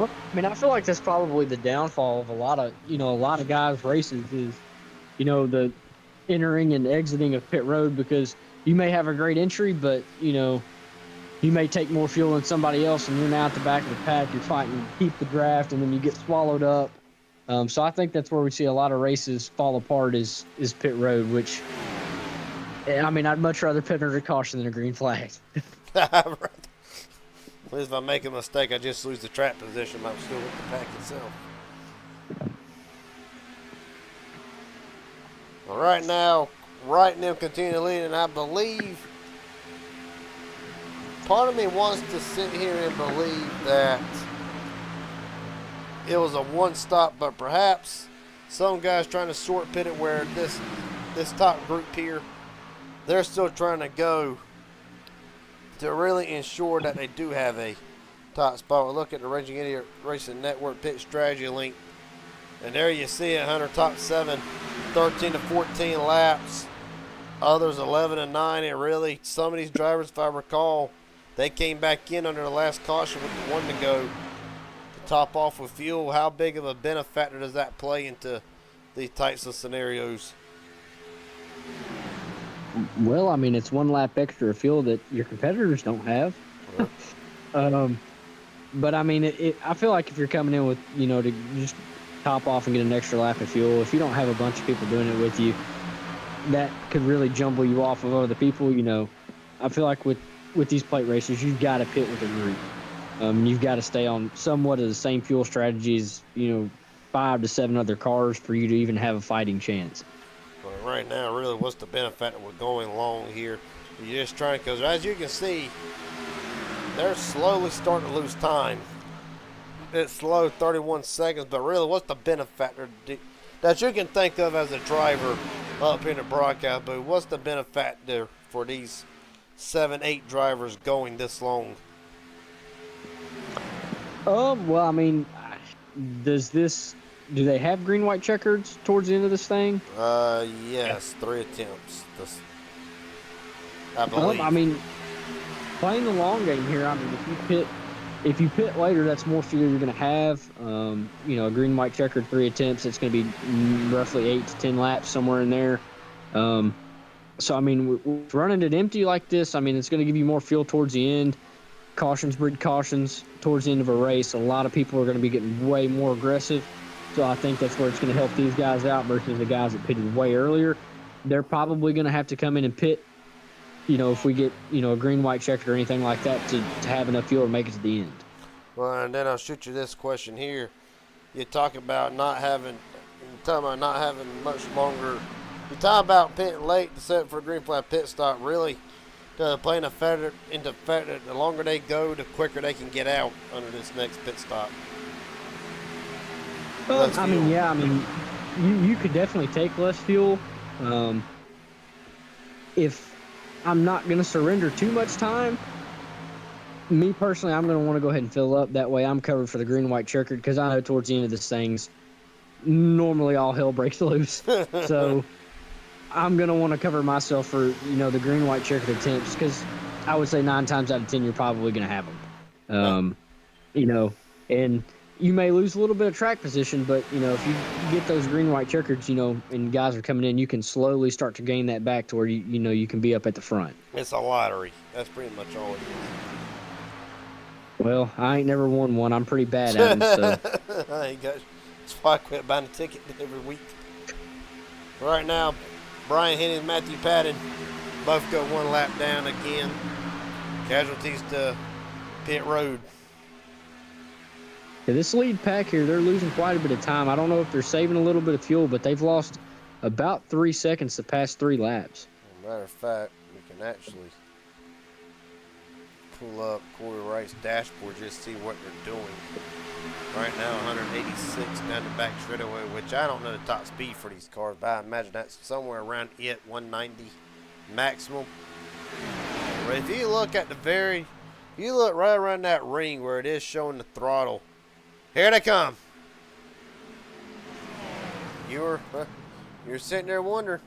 Well, I mean, I feel like that's probably the downfall of a lot of guys' races is, the entering and exiting of pit road, because you may have a great entry, but, you may take more fuel than somebody else, and you're now at the back of the pack. You're fighting to keep the draft, and then you get swallowed up. So I think that's where we see a lot of races fall apart is pit road, which, I mean, I'd much rather pit under caution than a green flag. Well, if I make a mistake, I just lose the track position. I'm still with the pack itself. All right, now, Wright and them continue to lead, and I believe part of me wants to sit here and believe that it was a one-stop, but perhaps some guys trying to short pit it where this top group here, they're still trying to go to really ensure that they do have a top spot. We look at the Raging Idiot Racing Network pit strategy link, and there you see it, Hunter, top 7, 13 to 14 laps. Others 11 and 9, and really some of these drivers, if I recall, they came back in under the last caution with the 1 to go to top off with fuel. How big of a benefactor does that play into these types of scenarios? Well, I mean, it's 1 lap extra of fuel that your competitors don't have. Well, Um, but I mean, I feel like if you're coming in with, to just top off and get an extra lap of fuel, if you don't have a bunch of people doing it with you, that could really jumble you off of other people. I feel like with these plate races, you've got to pit with a group. You've got to stay on somewhat of the same fuel strategies, 5 to 7 other cars for you to even have a fighting chance. right now, really, what's the benefit of going long here? You're just trying, because as you can see, they're slowly starting to lose time. It's slow, 31 seconds, but really, what's the benefactor that you can think of as a driver up in the broadcast? But what's the benefactor for these 7, 8 drivers going this long? Well, I mean, do they have green white checkers towards the end of this thing? Yes, 3 attempts. I believe. I mean, playing the long game here. I mean, if you pit later, that's more fuel you're going to have. A green white checkered 3 attempts. It's going to be roughly 8 to 10 laps somewhere in there. So I mean, running it empty like this, I mean, it's going to give you more fuel towards the end. Cautions breed cautions towards the end of a race. A lot of people are going to be getting way more aggressive. So I think that's where it's going to help these guys out versus the guys that pitted way earlier. They're probably going to have to come in and pit, if we get, a green, white checker or anything like that to have enough fuel to make it to the end. Well, and then I'll shoot you this question here. You talk about not having much longer. You talk about pitting late to set for a green flag pit stop. Really, playing a factor into factor. The longer they go, the quicker they can get out under this next pit stop. I mean, you could definitely take less fuel. If I'm not going to surrender too much time, me personally, I'm going to want to go ahead and fill up. That way I'm covered for the green, white checkered, because I know towards the end of this thing's normally all hell breaks loose. So I'm going to want to cover myself for, the green, white checkered attempts, because I would say 9 times out of 10, you're probably going to have them. And you may lose a little bit of track position, but, if you get those green, white checkers, and guys are coming in, you can slowly start to gain that back to where, you can be up at the front. It's a lottery. That's pretty much all it is. Well, I ain't never won one. I'm pretty bad at them, so. That's why I quit buying a ticket every week. Right now, Brian Henning and Matthew Patton both go 1 lap down again. Casualties to pit road. Yeah, this lead pack here, they're losing quite a bit of time. I don't know if they're saving a little bit of fuel, but they've lost about 3 seconds the past 3 laps. As a matter of fact, we can actually pull up Corey Wright's dashboard just to see what they're doing. Right now, 186 down the back straightaway, which I don't know the top speed for these cars, but I imagine that's somewhere around 190 maximum. But if you look at you look right around that ring where it is showing the throttle, here they come. You're sitting there wondering.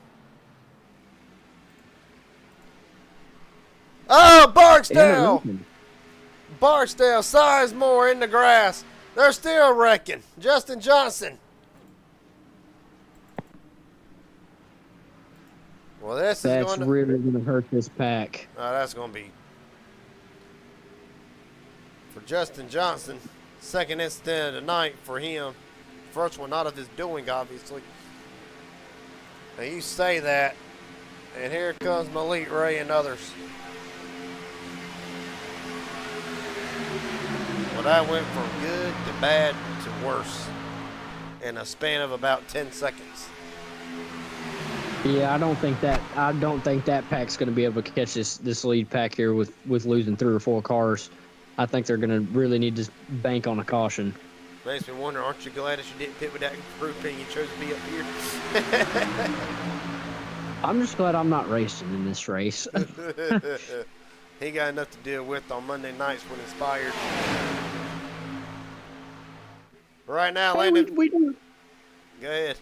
Oh, Barksdale! Barksdale, Sizemore in the grass. They're still wrecking. Justin Johnson. Well, that's really going to hurt this pack. That's going to be for Justin Johnson. Second incident of the night for him. First one not of his doing, obviously. Now you say that, and here comes Malik Ray and others. Well, that went from good to bad to worse in a span of about 10 seconds. Yeah, I don't think that pack's going to be able to catch this lead pack here with losing 3 or 4 cars. I think they're going to really need to bank on a caution. Makes me wonder, aren't you glad that you didn't pit with that group and you chose to be up here? I'm just glad I'm not racing in this race. He got enough to deal with on Monday nights when inspired. Right now, Landon. Go ahead.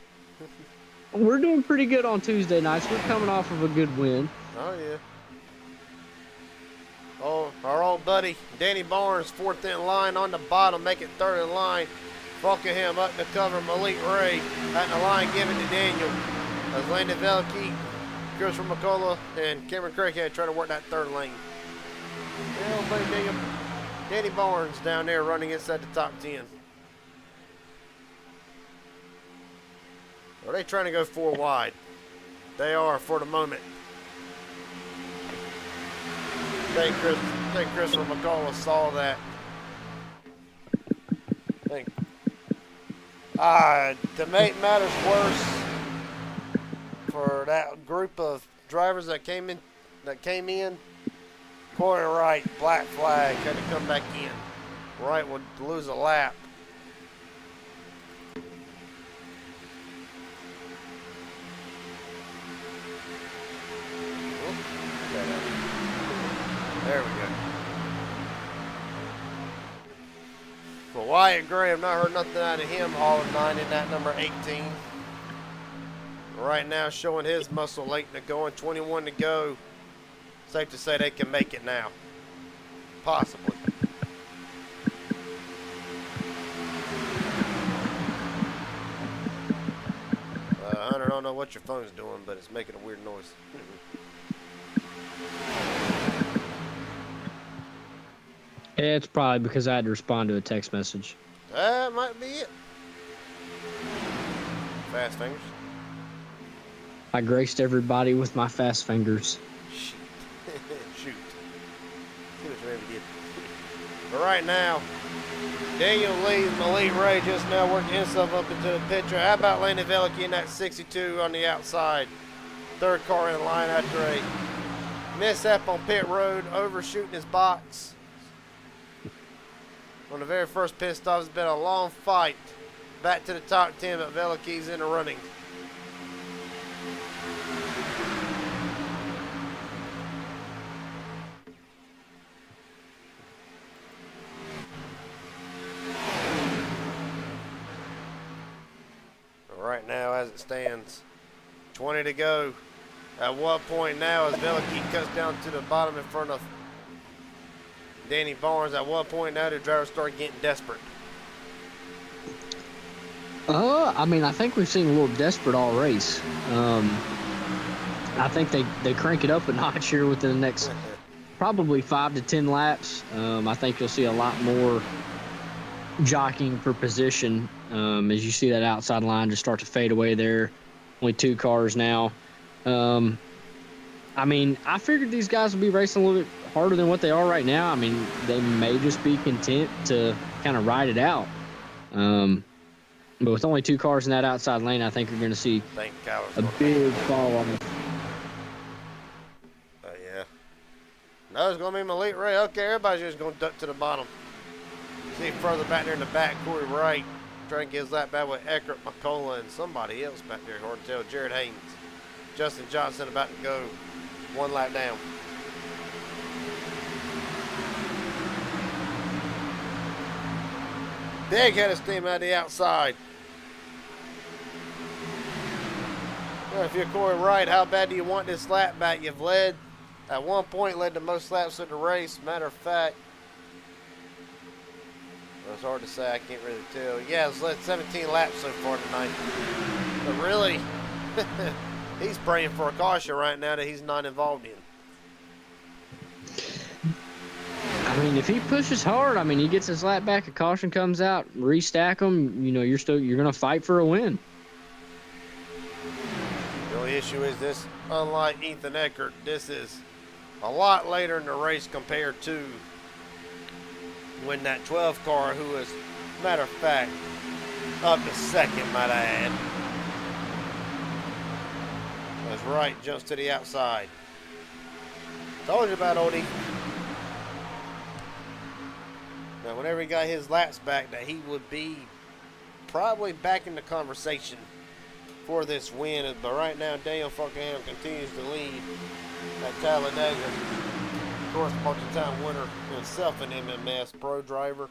We're doing pretty good on Tuesday nights. We're coming off of a good win. Oh, yeah. Oh, our old buddy, Danny Barnes, 4th in line on the bottom, making 3rd in line. Fucking him up to cover Malik Ray. At the line, give it to Daniel. As Landon Velke Christopher McCullough and Cameron Craighead trying to work that third lane. Yeah, buddy Danny Barnes down there running inside the top 10. Are they trying to go 4 wide? They are for the moment. I think Christopher McCullough saw that. To make matters worse, for that group of drivers that came in, Corey Wright, black flag, had to come back in. Wright would lose a lap. There we go. Well, Wyatt Gray, I've not heard nothing out of him all of 9 in that number 18. Right now showing his muscle late to going, 21 to go. Safe to say they can make it now. Possibly. Hunter, I don't know what your phone's doing, but it's making a weird noise. Yeah, it's probably because I had to respond to a text message. That might be it. Fast fingers. I graced everybody with my fast fingers. Shoot. Shoot. See what you ever did. But right now, Daniel Lee's Elite Ray just now working himself up into the picture. How about Landon Velicky in that 62 on the outside? Third car in line after a mishap on pit road, overshooting his box. On the very first pit stop, it's been a long fight. Back to the top 10, but Velicky's in the running. Right now, as it stands, 20 to go. At what point now, as Velicky cuts down to the bottom in front of Danny Barnes, at what point now do drivers start getting desperate? I mean, I think we've seen a little desperate all race. I think they crank it up a notch here within the next probably 5 to 10 laps. I think you'll see a lot more jockeying for position as you see that outside line just start to fade away there. Only 2 cars now. I mean, I figured these guys would be racing a little bit harder than what they are right now. I mean, they may just be content to kind of ride it out. But with only 2 cars in that outside lane, I think you're going to see a big fall on it. Yeah. No, it's going to be Elite Ray. Okay, everybody's just going to duck to the bottom. See further back there in the back, Corey Wright trying to get his lap back with Eckert, McCullough, and somebody else back there. Hard to tell. Jared Haynes. Justin Johnson about to go 1 lap down. Big head of steam out of the outside. Well, if you're Corey Wright, how bad do you want this lap back? You've led, at one point, led the most laps in the race. Matter of fact, well, it's hard to say. I can't really tell. Yeah, it's led 17 laps so far tonight. But really, he's praying for a caution right now that he's not involved in. I mean, if he pushes hard, I mean, he gets his lap back, a caution comes out, restack him, you know, you're going to fight for a win. The only issue is this, unlike Ethan Eckert, this is a lot later in the race compared to when that 12 car, who was, matter of fact, up to second, might I add, as Wright jumps to the outside. Told you about old Ethan. Now, whenever he got his laps back, that he would be probably back in the conversation for this win. But right now, Daniel Funkham continues to lead at Talladega. Of course, multi-time winner himself, an MMS pro driver.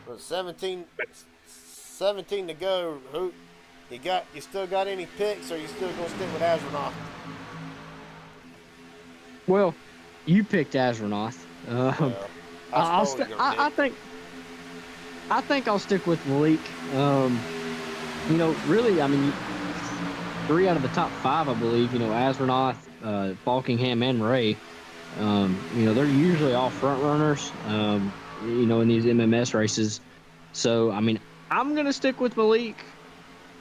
With 17 to go. Who you still got any picks, or you still gonna stick with Azronoff? Well, you picked Azronoff. I I think I'll stick with Malik. Really, I mean, 3 out of the top 5, I believe, Astronaut, Falkingham, and Ray, they're usually all front runners, in these MMS races. So, I mean, I'm going to stick with Malik.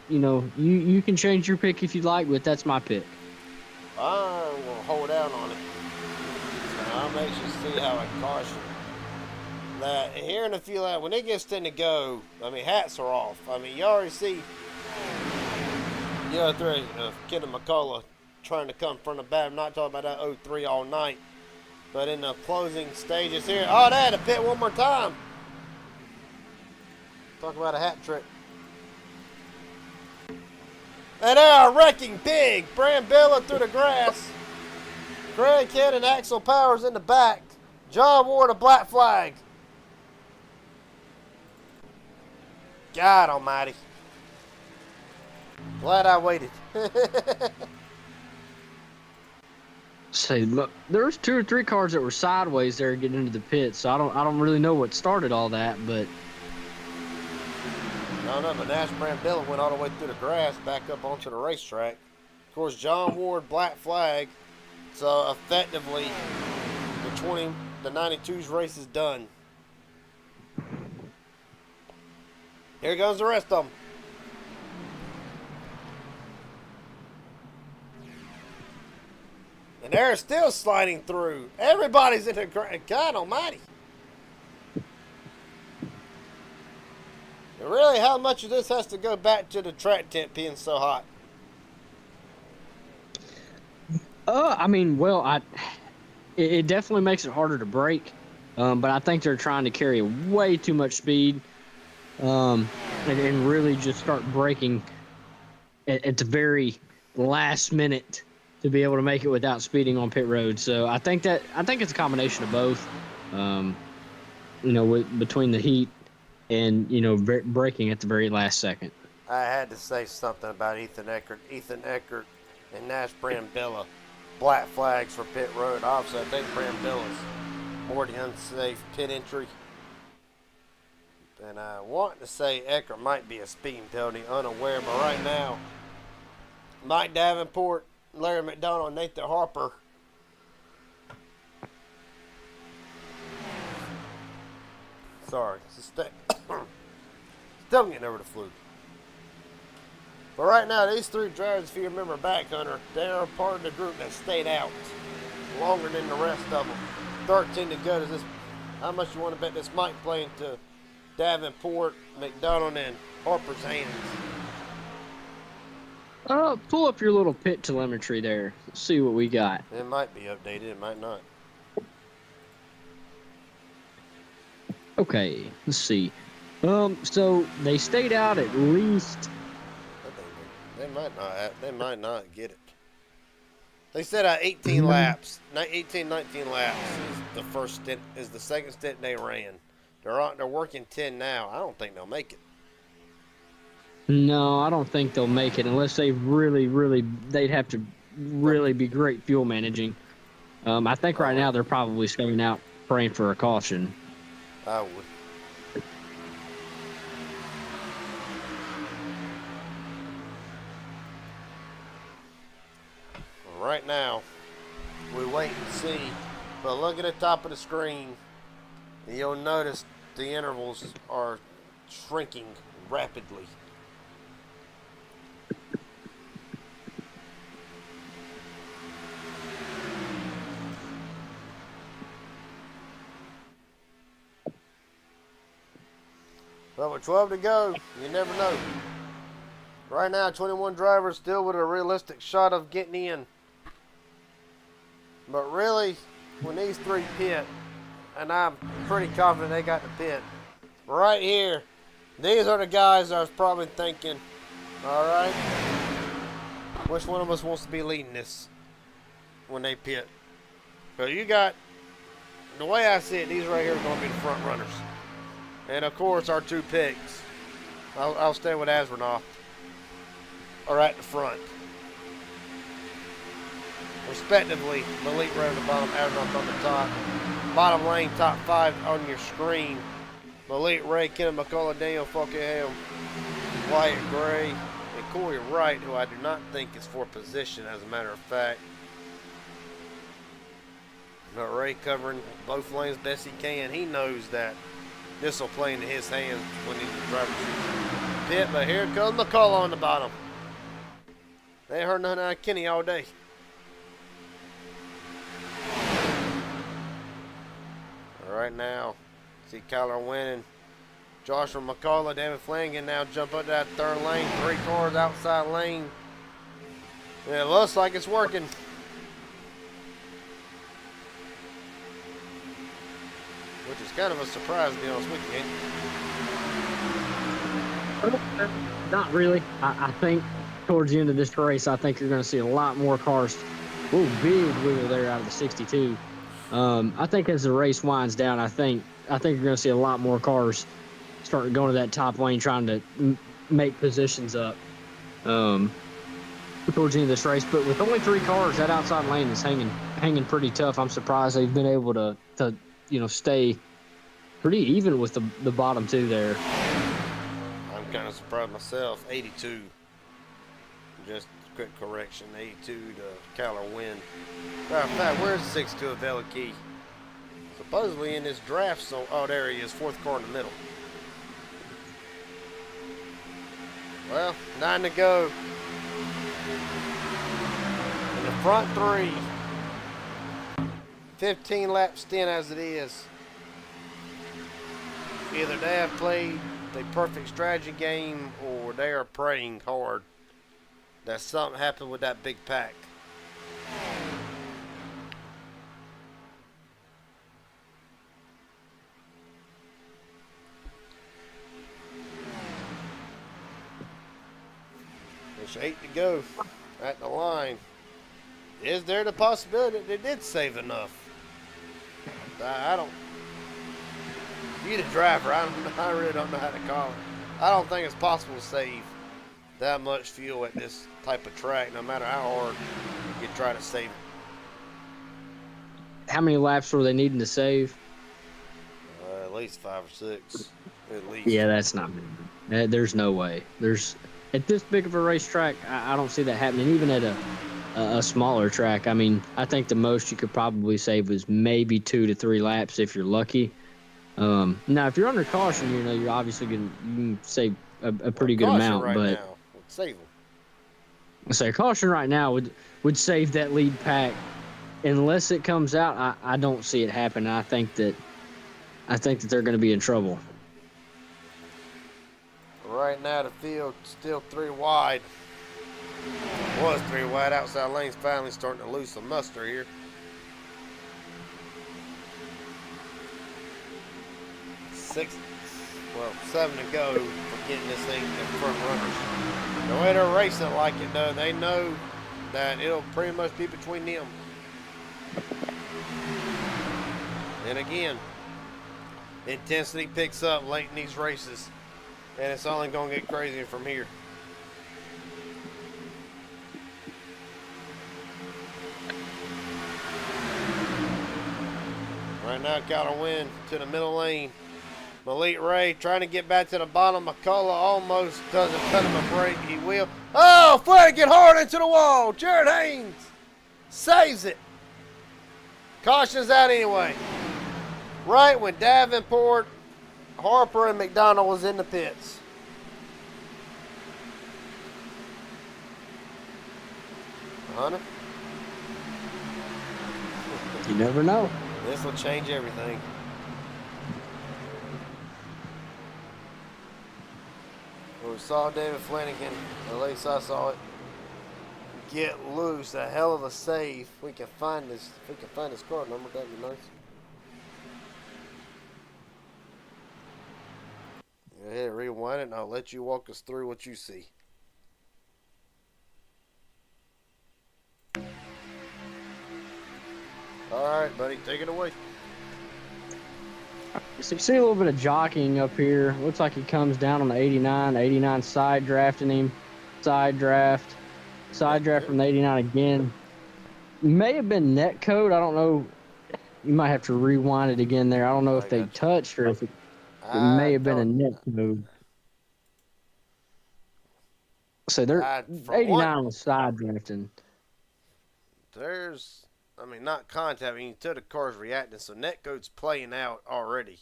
You can change your pick if you'd like, but that's my pick. I will hold out on it. I'll make you see how I caution that here in a few laps, when it gets in to go, I mean, hats are off. I mean, you already see, Kenny McCullough trying to come from the back. I'm not talking about that 03 all night, but in the closing stages here. Oh, they had to pit one more time. Talk about a hat trick. And they are wrecking big. Brambilla through the grass. Greg Kidd and Axel Powers in the back. John Ward a black flag. God almighty. Glad I waited. Say, there's 2 or 3 cars that were sideways there getting into the pit, so I don't really know what started all that, but I don't know, but Nash Brambilla went all the way through the grass back up onto the racetrack. Of course, John Ward black flag. So effectively, the 92's race is done. Here goes the rest of them. And they're still sliding through. Everybody's in the grass. God almighty. And really, how much of this has to go back to the track temp being so hot? I mean, well, it definitely makes it harder to brake, but I think they're trying to carry way too much speed, and really just start braking at the very last minute to be able to make it without speeding on pit road. So I think it's a combination of both, between the heat and braking at the very last second. I had to say something about Ethan Eckert. Ethan Eckert and Nash Brambilla. Black flags for pit road. Obviously, I think Brambilla's more the unsafe pit entry. And I want to say Eckert might be a speeding penalty, unaware, but right now, Mike Davenport, Larry McDonald, and Nathan Harper. Sorry, still getting over the flu. But right now, these 3 drivers, if you remember back, Hunter, they are part of the group that stayed out longer than the rest of them. 13 to go. How much you want to bet this might play into Davenport, McDonald, and Harper's hands? Pull up your little pit telemetry there. Let's see what we got. It might be updated. It might not. Okay, let's see. So they stayed out at least. They might not get it. They said 18 laps. 19 laps is the second stint they ran. They're working 10 now. I don't think they'll make it. No, I don't think they'll make it unless they they'd have to really be great fuel managing. I think right now they're probably staying out praying for a caution. I would. Right now, we wait and see. But look at the top of the screen. And you'll notice the intervals are shrinking rapidly. But with 12 to go, you never know. Right now, 21 drivers still with a realistic shot of getting in. But really, when these 3 pit, and I'm pretty confident they got the pit, right here, these are the guys I was probably thinking, all right, which one of us wants to be leading this when they pit? So you got, the way I see it, these right here are going to be the front runners. And of course, our 2 picks. I'll stay with Asronoff. Are at the front. Respectively, Malik right on the bottom, Asronoff on the top. Bottom lane, top 5 on your screen. Malik Ray, Kenny McCullough, Daniel Fulkham, Wyatt Gray, and Corey Wright, who I do not think is for position, as a matter of fact. But Ray covering both lanes best he can. He knows that this will play into his hands when he's the driver's pit. But here comes McCullough on the bottom. They ain't heard nothing out of Kenny all day. All right now, see Kyler winning. Joshua McCullough, David Flanagan now jump up that third lane. 3 cars outside lane. And it looks like it's working. Which is kind of a surprise, to be honest with you. Not really. I think towards the end of this race, I think you're going to see a lot more cars. Ooh, big wiggle there out of the 62. I think as the race winds down, I think you're going to see a lot more cars starting going to that top lane, trying to make positions up towards the end of this race. But with only 3 cars, that outside lane is hanging pretty tough. I'm surprised they've been able to stay pretty even with the bottom 2 there. I'm kind of surprised myself. 82. Just quick correction. 82 to Kyler win. Matter of fact, where's 6-2 of Velikey? Supposedly in this draft zone. Oh, there he is. 4th car in the middle. Well, 9 to go. In the front 3. 15 lap stint as it is. Either they have played the perfect strategy game or they are praying hard that something happened with that big pack. There's 8 to go at the line. Is there the possibility that they did save enough? I don't. You the driver, I really don't know how to call it. I don't think it's possible to save that much fuel at this type of track, no matter how hard you try to save it. How many laps were they needing to save? At least 5 or 6. At least. Yeah, that's not. There's no way. At this big of a racetrack, I don't see that happening. Even at a smaller track, I mean, I think the most you could probably save was maybe 2 to 3 laps if you're lucky. Now, if you're under caution, you're obviously you can save a pretty good amount. Right, but now would save them. I say caution right now would save that lead pack, unless it comes out. I don't see it happen. I think that they're going to be in trouble. Right now, the field still 3 wide. Was 3 wide. Outside lanes finally starting to lose some muster here. 7 to go for getting this thing in front runners. The way they're racing like it, though, they know that it'll pretty much be between them. And again, intensity picks up late in these races, and it's only going to get crazier from here. Right now, got a win to the middle lane. Malik Ray trying to get back to the bottom. McCullough almost doesn't cut him a break. He will. Oh, Flanagan hard into the wall. Jared Haynes saves it. Caution's out anyway. Right when Davenport, Harper, and McDonald was in the pits. Hunter? You never know. This will change everything. We saw David Flanagan, at least I saw it, get loose. A hell of a save. If we can find this card number, that'd be nice. Go ahead, rewind it, and I'll let you walk us through what you see. All right, buddy, take it away. So you see a little bit of jockeying up here. Looks like he comes down on the 89. 89 side drafting him. Side draft from the 89 again. May have been net code. I don't know. You might have to rewind it again there. I don't know if they touched or if it. It may I have been a don't. net code. So they're For one, 89 was side drifting. there's. I mean, not contact. I mean, until the car's reacting, so netcode's playing out already.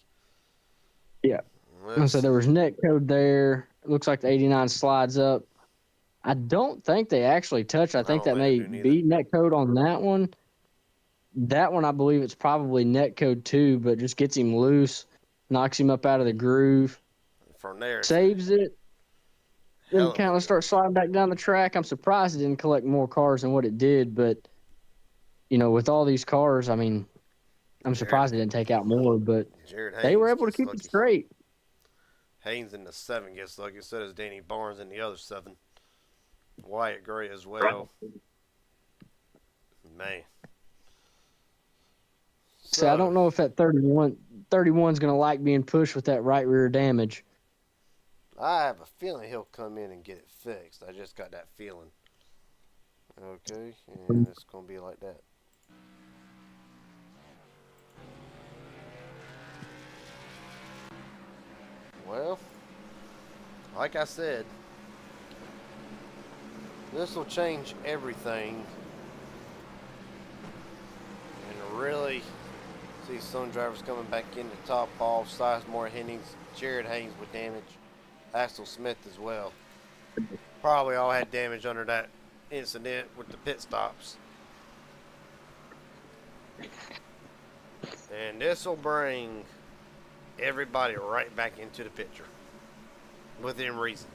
Yeah. Let's So there was see. net code there. It looks like the 89 slides up. I don't think they actually touched. I I think don't that think they may do neither. be net code on that one. That one, I believe it's probably net code too, but just gets him loose, knocks him up out of the groove, From there, it's a saves it, then hell of a kind of jump. starts sliding back down the track. I'm surprised it didn't collect more cars than what it did, but with all these cars, I mean, I'm Jared surprised it didn't take out more, but Jared they were Haynes able to gets keep it lucky. straight. Haynes in the 7 gets lucky, so does Danny Barnes in the other 7. Wyatt Gray as well. Man. So I So, don't know if that 31's going to like being pushed with that right rear damage. I have a feeling he'll come in and get it fixed. I just got that feeling. Okay, and it's going to be like that. Well, like I said, this will change everything and really see some drivers coming back in the top off. Sizemore Hennings, Jared Haynes with damage, Axel Smith as well. Probably all had damage under that incident with the pit stops. And this will bring everybody right back into the picture within reason.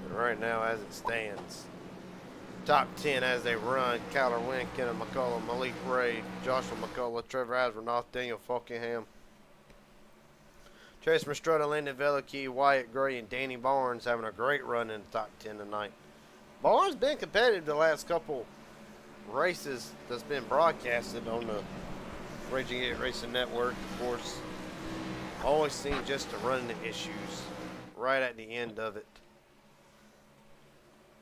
And right now, as it stands, top 10 as they run: Kyler Wynn, Kenneth McCullough, Malik Ray, Joshua McCullough, Trevor Asronoff, Daniel Falkingham, Chase Mastretta, Landon Velikey, Wyatt Gray, and Danny Barnes having a great run in the top 10 tonight. Barnes been competitive the last couple races that's been broadcasted on the Raging Idiot Racing Network. Of course, always seen just the running issues right at the end of it.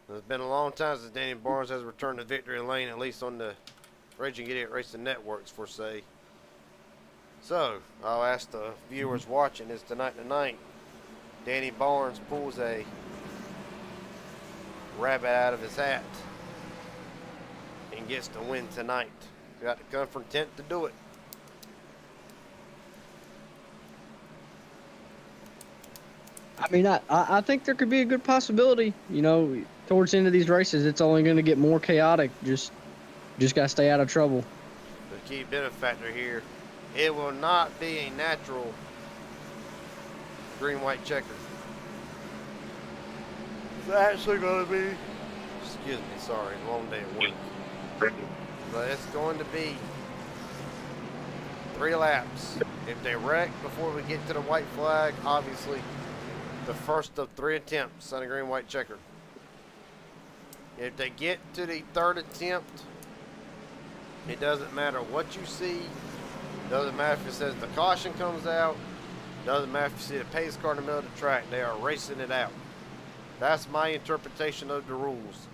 It's been a long time since Danny Barnes has returned to victory lane, at least on the Raging Idiot Racing Networks, for say. So, I'll ask the viewers watching, is tonight Danny Barnes pulls a rabbit out of his hat and gets the win tonight? Got to come from 10th to do it. I mean, I think there could be a good possibility. Towards the end of these races, it's only going to get more chaotic. Just got to stay out of trouble. The key benefactor here, it will not be a natural green-white checker. It's actually going to be, excuse me, sorry, long day at work. But it's going to be 3 laps. If they wreck before we get to the white flag, obviously the first of 3 attempts on a green-white checker. If they get to the 3rd attempt, it doesn't matter what you see. Doesn't matter if it says the caution comes out. Doesn't matter if you see the pace car in the middle of the track. They are racing it out. That's my interpretation of the rules.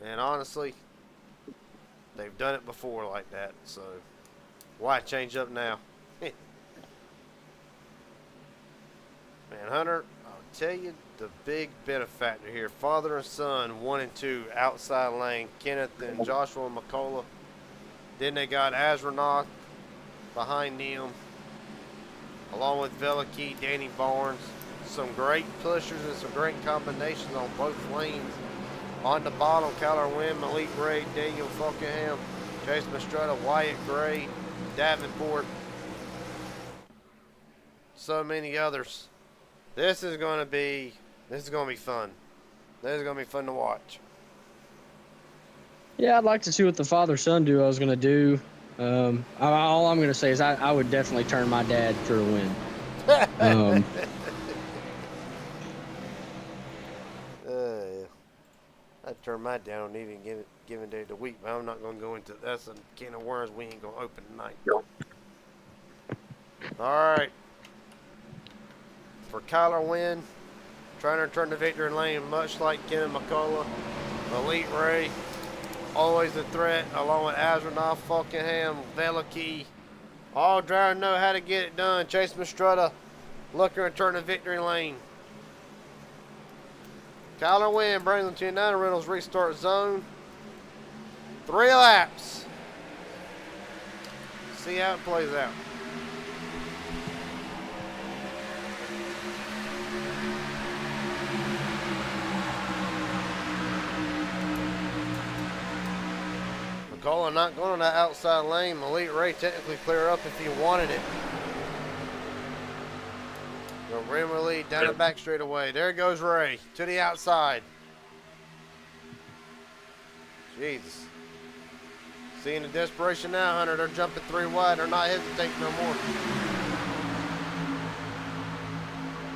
And honestly, they've done it before like that. So why change up now? Man, Hunter, I'll tell you the big benefactor here. Father and son, 1 and 2, outside lane. Kenneth and Joshua McCullough. Then they got Asronoff behind them, along with Velikey, Danny Barnes. Some great pushers and some great combinations on both lanes. On the bottom, Kyler Wynn, Malik Ray, Daniel Falkingham, Chase Mastretta, Wyatt Gray, Davenport, so many others. This is going to be fun. This is going to be fun to watch. Yeah, I'd like to see what the father-son duo is going to do. All I'm going to say is I would definitely turn my dad for a win. I'd turn my down on even given day of the week, but I'm not going to go into that's a can of worms we ain't going to open tonight. All right. For Kyler Wynn, trying to return to victory lane, much like Ken McCullough. Elite Ray, always a threat, along with Azronoff, Falkenham, Veliky. All drivers know how to get it done. Chase Mastrutta looking to return to victory lane. Kyler Wynn brings them to United Rentals restart zone. 3 laps. See how it plays out. McCullough not going on that outside lane. Elite Ray technically clear up if he wanted it. The rim lead down the back straightaway. There goes Ray to the outside. Jesus. Seeing the desperation now, Hunter. They're jumping 3 wide. They're not hesitating no more.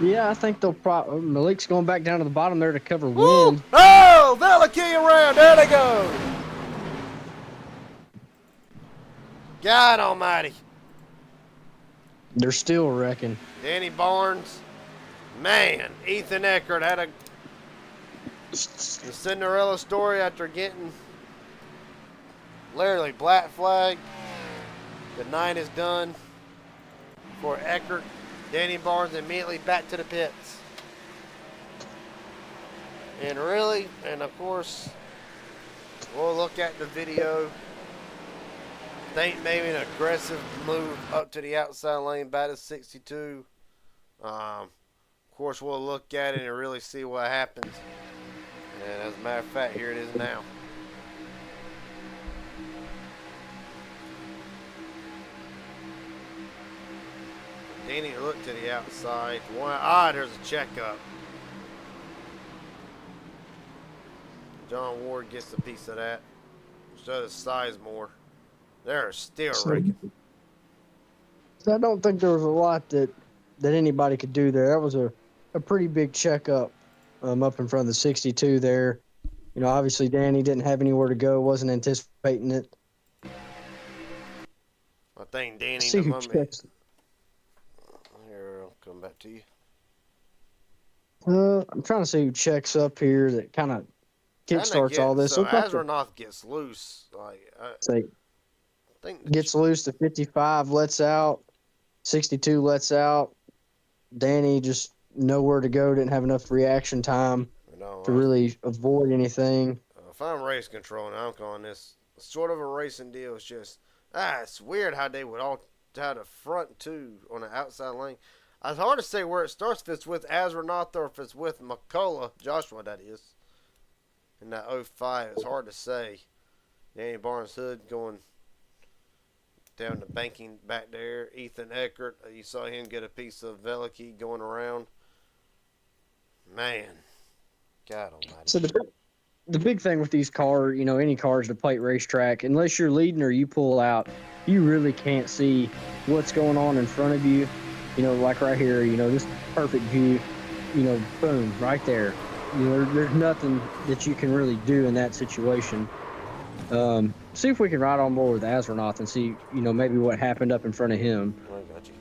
Yeah, I think they'll probably. Malik's going back down to the bottom there to cover Woo! Wynn. Oh, Veliky around. There they go. God almighty. They're still wrecking. Danny Barnes. Man, Ethan Eckert had a Cinderella story after getting literally black flag. The night is done for Eckert. Danny Barnes immediately back to the pits. And really, and of course, we'll look at the video. Think maybe an aggressive move up to the outside lane, back to 62. Of course, we'll look at it and really see what happens. And as a matter of fact, here it is now. Danny looked to the outside. There's a checkup. John Ward gets a piece of that. So does Sizemore. They're still wrecking. So I don't think there was a lot that anybody could do there. That was a pretty big checkup up in front of the 62 there. You know, obviously Danny didn't have anywhere to go, wasn't anticipating it. I think Danny See the who mummy. checks. Here, I'll come back to you. I'm trying to see who checks up here that kind of kickstarts all this. So Look like Azronoff gets loose. say, I think gets loose to 55, lets out. 62 lets out. Danny just nowhere to go, didn't have enough reaction time to really avoid anything. If I'm race controlling, I'm calling this sort of a racing deal. It's just, it's weird how they would all have the front two on the outside lane. It's hard to say where it starts, if it's with Azronoff or if it's with McCullough, Joshua that is, in that 05. It's hard to say. Danny Barnes Hood going down the banking back there. Ethan Eckert, you saw him get a piece of Veliky going around. Man, God almighty. So the big thing with these cars, you know, any cars to plate racetrack, unless you're leading or you pull out, you really can't see what's going on in front of you. You know, like right here, you know, this perfect view, you know, boom, right there. You know, there's nothing that you can really do in that situation. See if we can ride on board with Azronoff and see, you know, maybe what happened up in front of him. I got you.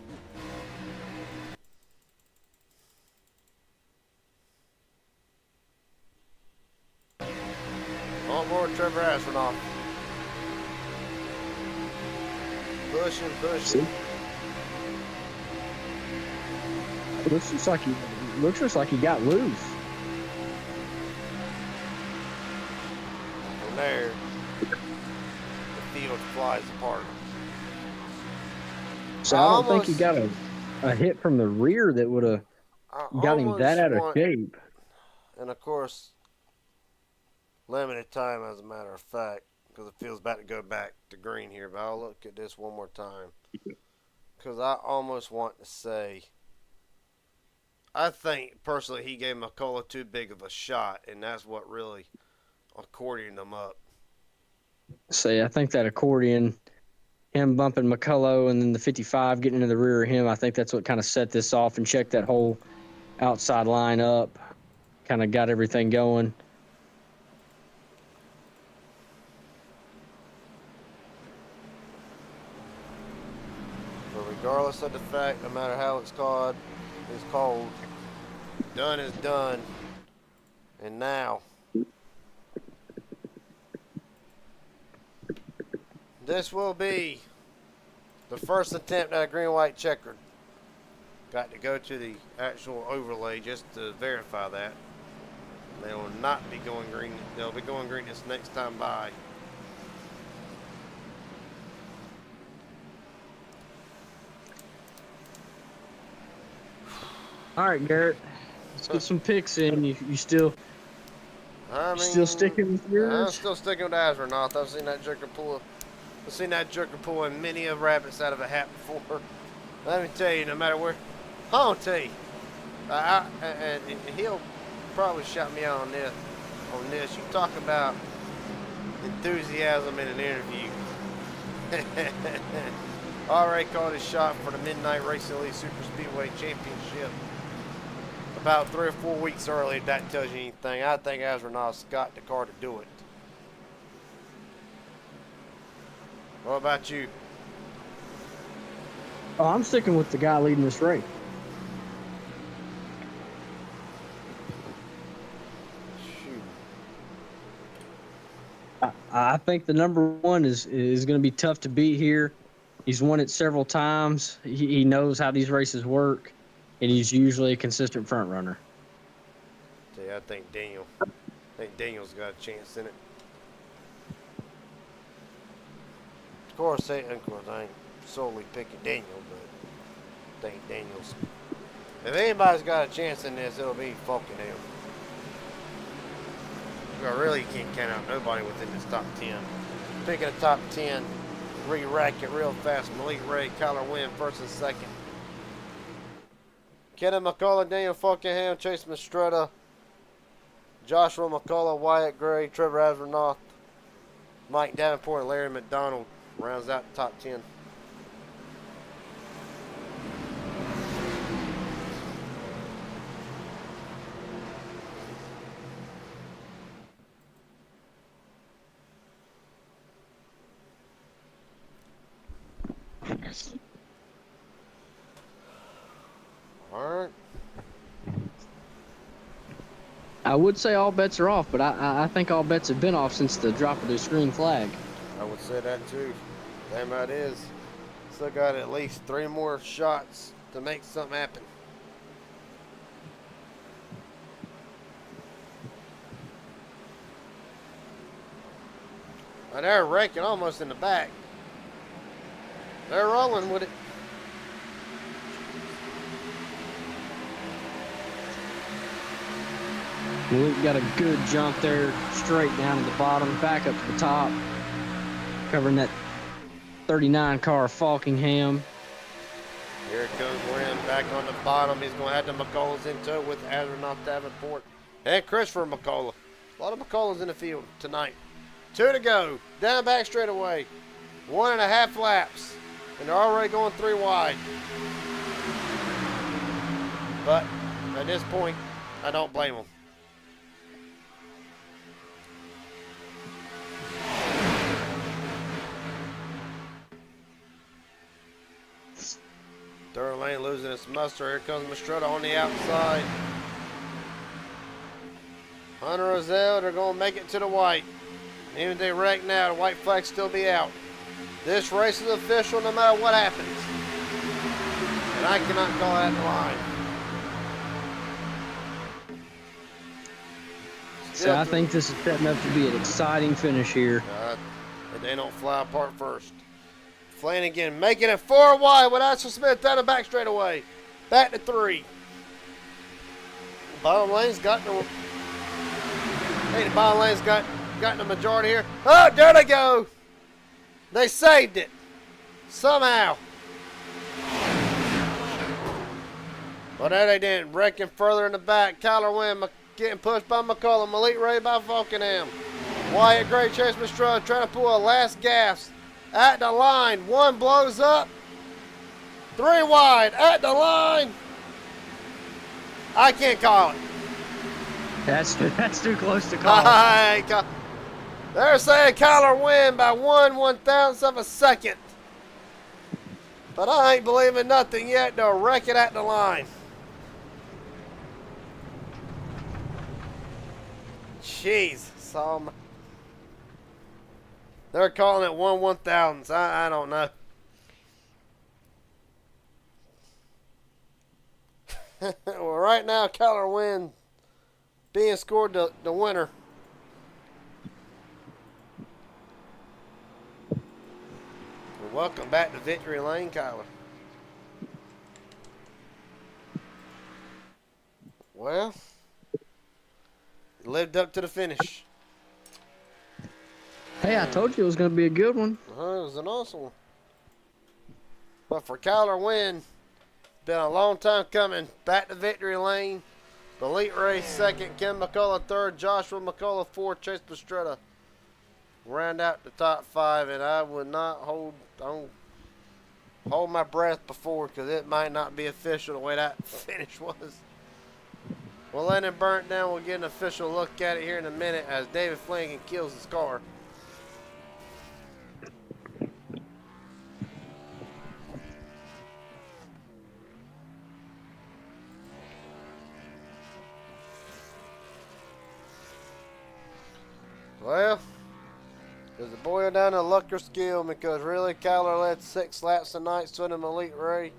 On board Trevor Azronoff. Pushing. See? Looks just like he got loose. From there, the field flies apart. So I don't think he got a hit from the rear that would have got him that out of shape. And of course, limited time as a matter of fact, because it feels bad to go back to green here. But I'll look at this one more time, because I almost want to say, I think personally he gave McCullough too big of a shot, and that's what really accordioned them up. See, I think that accordion, him bumping McCullough and then the 55 getting into the rear of him, I think that's what kind of set this off and checked that whole outside line up, kind of got everything going. But regardless of the fact, no matter how it's called, done is done. And now, this will be the first attempt at a green-white checkered. Got to go to the actual overlay just to verify that. They will not be going green. They'll be going green this next time by. All right, Garrett. Let's get some picks in. You still sticking with yours? I'm still sticking with Astronaut. I've seen that joker pull. I've seen that joker pulling many of rabbits out of a hat before. Let me tell you, no matter where, I'll tell you. And he'll probably shout me out on this. You talk about enthusiasm in an interview. Already called his shot for the Midnight Racing League Super Speedway Championship about 3 or 4 weeks early. If that tells you anything, I think Astronaut's got the car to do it. What about you? Oh, I'm sticking with the guy leading this race. I think the number one is going to be tough to beat here. He's won it several times. He knows how these races work, and he's usually a consistent front runner. I think Daniel's got a chance in it. Of course, I ain't solely picking Daniel, but I think Daniel's. If anybody's got a chance in this, it'll be fucking him. I really can't count out nobody within this top 10. Picking a top 10, re-rack it real fast. Malik Ray, Kyler Wynn, first and second. Kenny McCullough, Daniel Falkenham, Chase Mastretta, Joshua McCullough, Wyatt Gray, Trevor Astronaut, Mike Davenport, and Larry McDonald rounds out the top 10. All right. I would say all bets are off, but I think all bets have been off since the drop of the green flag. I would say that too. Damn right is. Still got at least 3 more shots to make something happen. And they're raking almost in the back. They're rolling with it. Malik got a good jump there, straight down to the bottom, back up to the top, covering that 39 car Falkingham. Here comes Wynn back on the bottom. He's going to have the McCulloughs into it with Astronaut Davenport and Christopher McCullough. A lot of McCulloughs in the field tonight. 2 to go. Down back straightaway. 1.5 laps. And they're already going 3 wide. But at this point, I don't blame them. Third lane losing its muster. Here comes Mastretta on the outside. Hunter Roselle, they're going to make it to the white. Even if they wreck now, the white flag still be out. This race is official no matter what happens. And I cannot call that the line. So I think this is setting up to be an exciting finish here. If they don't fly apart first. Flanagan making it 4 wide with Asher Smith down the back straightaway. Back to 3. Bottom lane's got the. Hey, the bottom lane's got the majority here. Oh, there they go. They saved it somehow. But there they didn't. Wrecking further in the back. Kyler Wynn getting pushed by McCullough. Malik Ray by Falkenham. Wyatt Gray, Chase Mastretta trying to pull a last gas. At the line, 1 blows up. 3 wide, at the line. I can't call it. That's too close to call. They're saying Kyler Wynn by 1/1000th of a second. But I ain't believing nothing yet. They'll wreck it at the line. Jeez, they're calling it 1/1000. I don't know. Well, right now, Kyler Wynn being scored the winner. Well, welcome back to Victory Lane, Kyler. Well, lived up to the finish. Hey, I told you it was going to be a good one. It was an awesome one. But for Kyler Wynn, been a long time coming. Back to Victory Lane. The elite race second, Ken McCullough third, Joshua McCullough fourth, Chase Pastretta round out the top 5, and I would not hold my breath before, because it might not be official the way that finish was. We'll let him burn it down. We'll get an official look at it here in a minute as David Flanagan kills his car. Well, does it boil down to luck or skill? Because really, Kyler led 6 laps tonight, so in an elite race.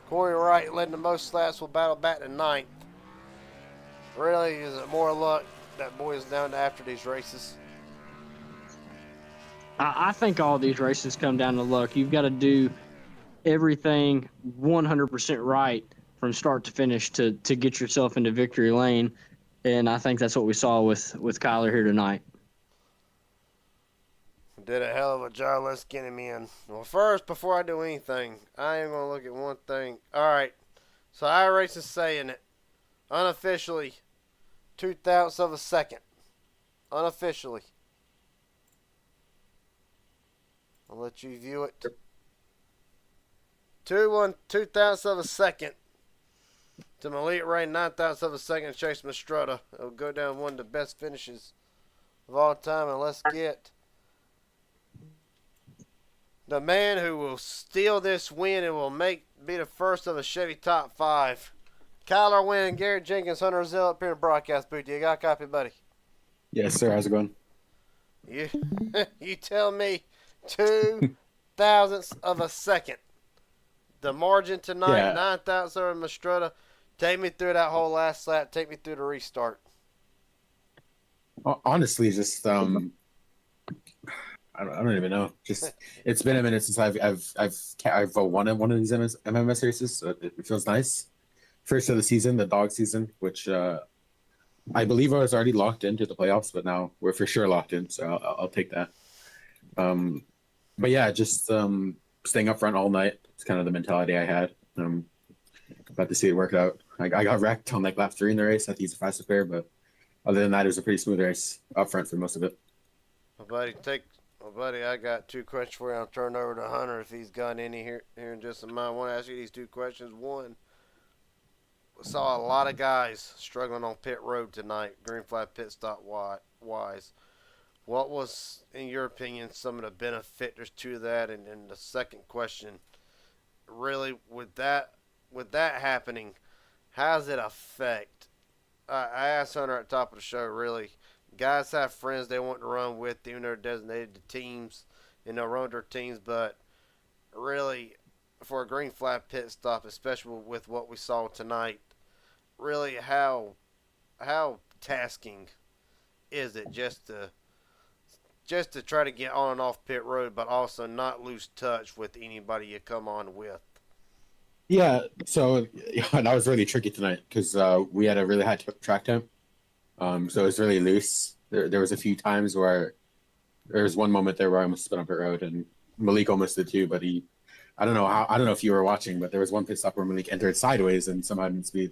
Corey Wright led the most laps, will battle back to 9th. Really, is it more luck that boils down to after these races? I think all these races come down to luck. You've got to do everything 100% right from start to finish to get yourself into victory lane, and I think that's what we saw with Kyler here tonight. Did a hell of a job. Let's get him in. Well, first, before I do anything, I am going to look at one thing. All right, so iRace is saying it unofficially 0.02 of a second. Unofficially. I'll let you view it. 0.02 of a second to Elite Ray, 0.09 of a second to Chase Mastrutta. It'll go down one of the best finishes of all time. And let's get the man who will steal this win and will be the first of a Chevy top 5. Kyler Wynn, Garrett Jenkins, Hunter Zill up here in the broadcast booth. You got a copy, buddy? Yes, sir. How's it going? You tell me 0.02 of a second. The margin tonight, Yeah. 0.09 over Mastrutta. Take me through that whole last lap. Take me through the restart. Honestly, just I don't even know. Just it's been a minute since I've won one of these MMS races, so it feels nice. First of the season, the dog season, which I believe I was already locked into the playoffs, but now we're for sure locked in, so I'll take that. But yeah, just staying up front all night. It's kind of the mentality I had. About to see it work out. I got wrecked on like lap 3 in the race. I think he's a fastest pair, but other than that, it was a pretty smooth race up front for most of it. Well, buddy, I got 2 questions for you. I'll turn over to Hunter if he's got any here in just a moment. I want to ask you these 2 questions. One, we saw a lot of guys struggling on pit road tonight, green flag pit stop wise. What was, in your opinion, some of the benefits to that? And the second question, really, with that happening, how does it affect? I asked Hunter at the top of the show, really, guys have friends they want to run with, even though they're designated to teams, and they'll run their teams, but really, for a green flag pit stop, especially with what we saw tonight, really, how tasking is it just to try to get on and off pit road, but also not lose touch with anybody you come on with? Yeah, so that was really tricky tonight because we had a really high track temp. So it was really loose. There was a few times where there was one moment there where I almost spun on pit road, and Malik almost did too. But I don't know if you were watching, but there was one pit stop where Malik entered sideways and somehow didn't speed.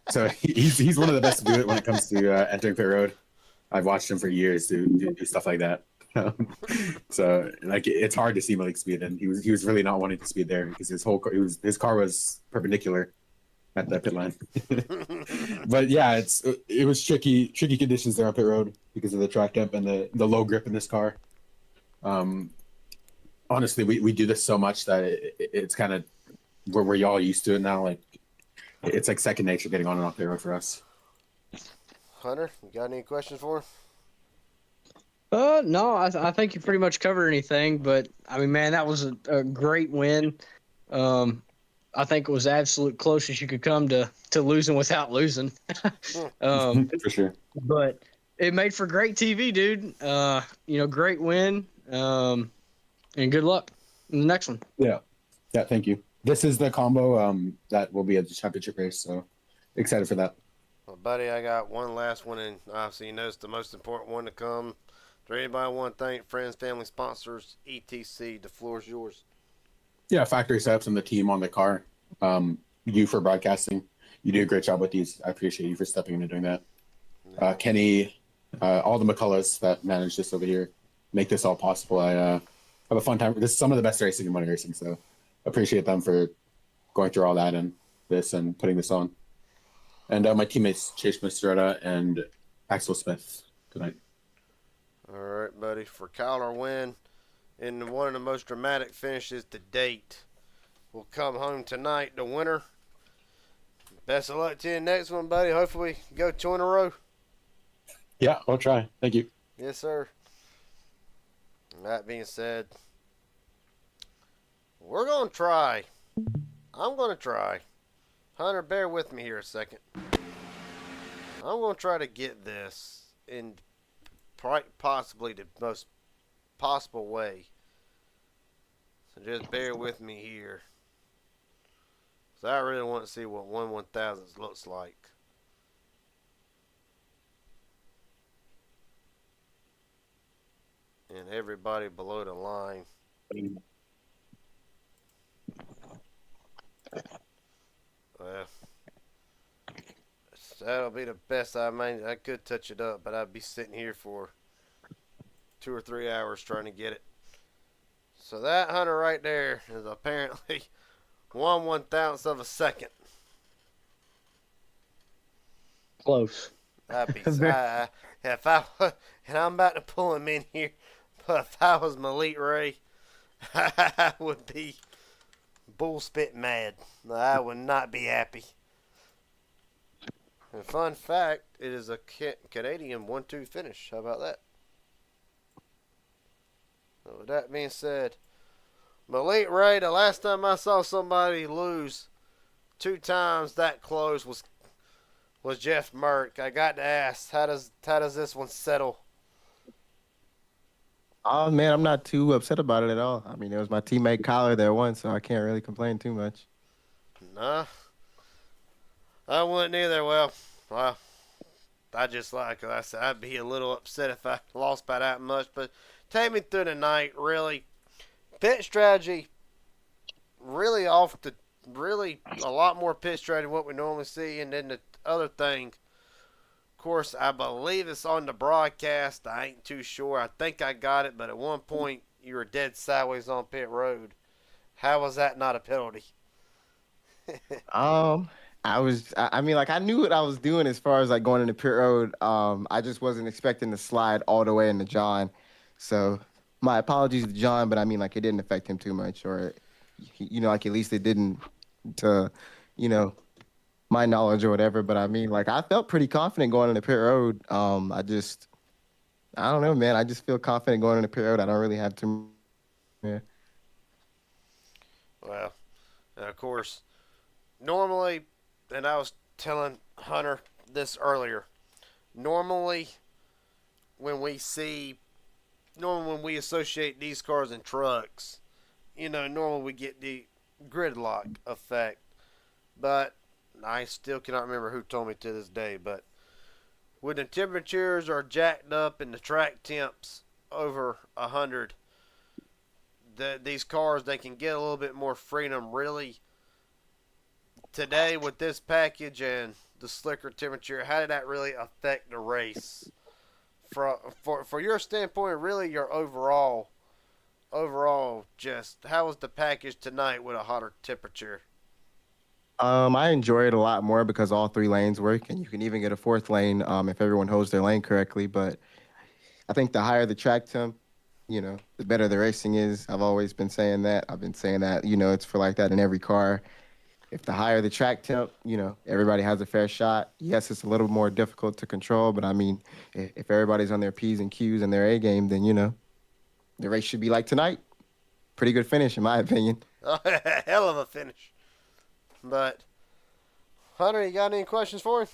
So he's one of the best to do it when it comes to entering pit road. I've watched him for years do stuff like that. So like it's hard to see Malik speed, and he was really not wanting to speed there because his car was perpendicular at the pit line. But yeah, it was tricky conditions there on pit road because of the track temp and the low grip in this car. Honestly, we do this so much that it's kind of we're y'all used to it now. Like it's like second nature getting on and off pit road for us. Hunter, you got any questions for him? No, I think you pretty much covered anything. But I mean, man, that was a great win. Um, I think it was absolute closest you could come to losing without losing. For sure. But it made for great TV, dude. Great win. And good luck in the next one. Yeah. Yeah. Thank you. This is the combo that will be at the championship race. So excited for that. Well, buddy, I got one last one, and obviously you know it's the most important one to come. Do anybody want to thank friends, family, sponsors, etc.? The floor is yours. Yeah. Factory setups and the team on the car. You for broadcasting. You do a great job with these. I appreciate you for stepping in and doing that. Kenny, all the McCulloughs that manage this over here make this all possible. I have a fun time. This is some of the best racing in money racing, so appreciate them for going through all that and this and putting this on. And my teammates Chase Mistretta and Axel Smith tonight. All right, buddy. For Kyler win in one of the most dramatic finishes to date, will come home tonight. The winner. Best of luck to you next one, buddy. Hopefully, go 2 in a row. Yeah, I'll try. Thank you. Yes, sir. That being said, we're going to try. I'm going to try. Hunter, bear with me here a second. I'm going to try to get this in possibly the most possible way. So just bear with me here. So I really want to see what 1/1000 looks like. And everybody below the line. Well, that'll be the best. I could touch it up, but I'd be sitting here for 2 or 3 hours trying to get it. So that Hunter right there is apparently 1/1000th of a second. Close. That'd be if I and I'm about to pull him in here, but if I was Malik Ray, I would be bull spit mad. I would not be happy. And fun fact, it is a Canadian 1-2 finish. How about that? So with that being said, Malik Ray, the last time I saw somebody lose 2 times that close was Jeff Merck. I got to ask, how does this one settle? Oh man, I'm not too upset about it at all. I mean, it was my teammate Kyler that won, so I can't really complain too much. Nah, I wouldn't either. Well, I just like I said, I'd be a little upset if I lost by that much. But take me through the night. Really, pit strategy. Really a lot more pit strategy than what we normally see. And then the other thing, of course, I believe it's on the broadcast. I ain't too sure. I think I got it, but at one point you were dead sideways on pit road. How was that not a penalty? I mean, like I knew what I was doing as far as like going into pit road. I just wasn't expecting to slide all the way into John. So my apologies to John, but I mean, like it didn't affect him too much, or like at least it didn't to, my knowledge or whatever. But I mean, like I felt pretty confident going into pit road. I don't know, man. I just feel confident going into pit road. I don't really have to. Yeah. Well, and of course, normally, and I was telling Hunter this earlier, normally when we associate these cars and trucks, normally we get the gridlock effect. But I still cannot remember who told me to this day, but when the temperatures are jacked up and the track temps over 100, these cars, they can get a little bit more freedom. Really, today with this package and the slicker temperature, how did that really affect the race? For your standpoint, really your overall, just how was the package tonight with a hotter temperature? I enjoy it a lot more because all 3 lanes work, and you can even get a 4th lane if everyone holds their lane correctly. But I think the higher the track temp, the better the racing is. I've always been saying that. I've been saying that, it's for like that in every car. if the higher the track temp, everybody has a fair shot. Yes, it's a little more difficult to control, but I mean, if everybody's on their P's and Q's and their A game, then the race should be like tonight. Pretty good finish, in my opinion. Hell of a finish. But Hunter, you got any questions for him?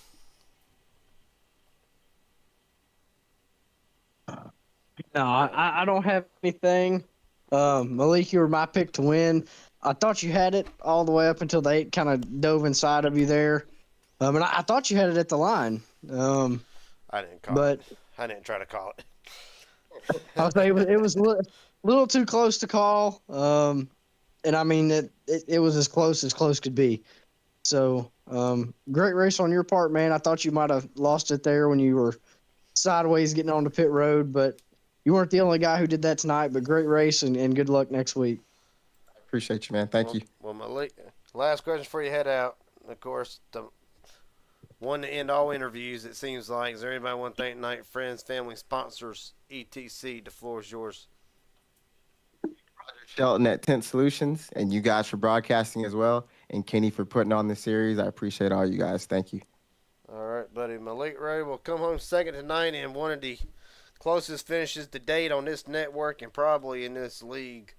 No, I don't have anything. Malik, you were my pick to win. I thought you had it all the way up until they kind of dove inside of you there. And I thought you had it at the line. I didn't call it. I didn't try to call it. I was saying it was a little too close to call. And I mean, it was as close could be. So, great race on your part, man. I thought you might have lost it there when you were sideways getting on the pit road, but you weren't the only guy who did that tonight. But great race and good luck next week. Appreciate you, man. Thank you. Well, Malik, last question before you head out. Of course, the one to end all interviews, it seems like. Is there anybody want to thank tonight? Friends, family, sponsors, etc. The floor is yours. Shelton at Tent Solutions, and you guys for broadcasting as well, and Kenny for putting on this series. I appreciate all you guys. Thank you. All right, buddy. Malik Ray will come home second tonight in one of the closest finishes to date on this network and probably in this league.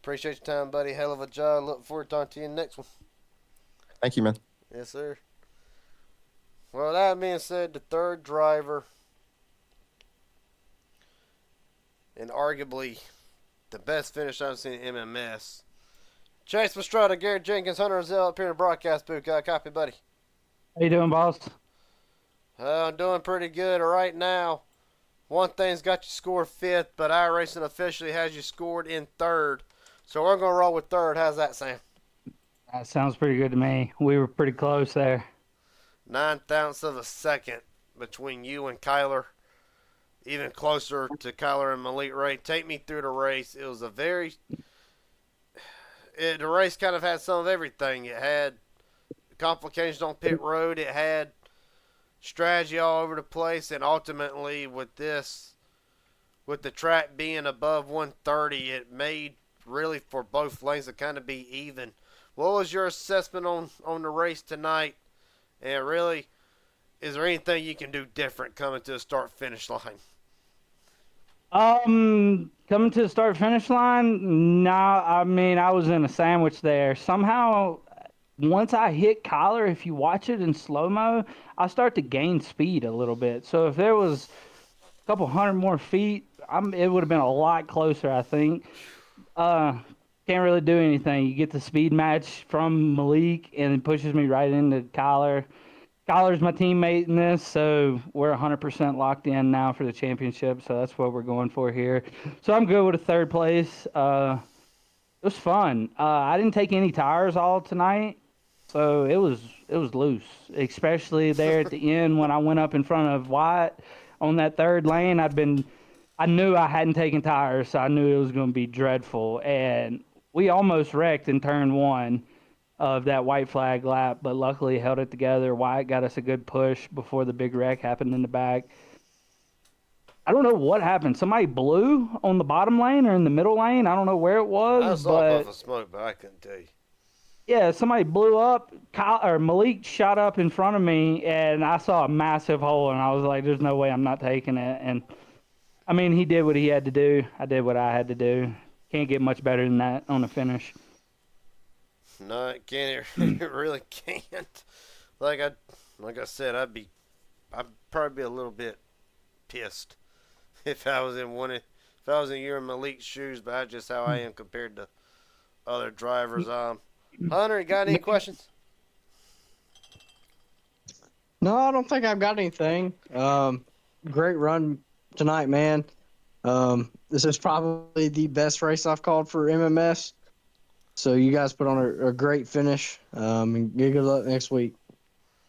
Appreciate your time, buddy. Hell of a job. Look forward to talking to you in the next one. Thank you, man. Yes, sir. Well, that being said, the third driver and arguably the best finish I've seen in MMS. Chase Mastrada, Garrett Jenkins, Hunter Zell up here in the broadcast booth. Copy, buddy. How you doing, boss? I'm doing pretty good right now. One thing's got you scored fifth, but iRacing officially has you scored in third. So we're going to roll with third. How's that sound? That sounds pretty good to me. We were pretty close there. 0.9 of a second between you and Kyler. Even closer to Kyler and Malik Ray. Take me through the race. It was the race kind of had some of everything. It had complications on pit road. It had strategy all over the place. And ultimately, with the track being above 130, it made really for both lanes to kind of be even. What was your assessment on the race tonight? And really, is there anything you can do different coming to the start-finish line? Coming to the start-finish line, nah, I mean, I was in a sandwich there. Somehow, once I hit Kyler, if you watch it in slow-mo, I start to gain speed a little bit. So if there was a couple hundred more feet, it would have been a lot closer, I think. Can't really do anything. You get the speed match from Malik, and it pushes me right into Kyler. Kyler's my teammate in this, so we're 100% locked in now for the championship, so that's what we're going for here. So I'm good with a third place. It was fun. I didn't take any tires all tonight, so it was loose, especially there at the end when I went up in front of Wyatt on that third lane. I knew I hadn't taken tires, so I knew it was going to be dreadful, and we almost wrecked in turn one of that white flag lap, but luckily held it together. Wyatt got us a good push before the big wreck happened in the back. I don't know what happened. Somebody blew on the bottom lane or in the middle lane. I don't know where it was. I saw a puff of smoke, but I couldn't tell you. Yeah, somebody blew up. Malik shot up in front of me, and I saw a massive hole, and I was like, there's no way I'm not taking it. And, I mean, he did what he had to do. I did what I had to do. Can't get much better than that on the finish. No, it can't. It really can't. Like I said, I'd probably be a little bit pissed if I was in your and Malik's shoes, but that's just how I am compared to other drivers. Hunter, you got any questions? No, I don't think I've got anything. Great run tonight, man. This is probably the best race I've called for MMS. So you guys put on a great finish, and good luck next week.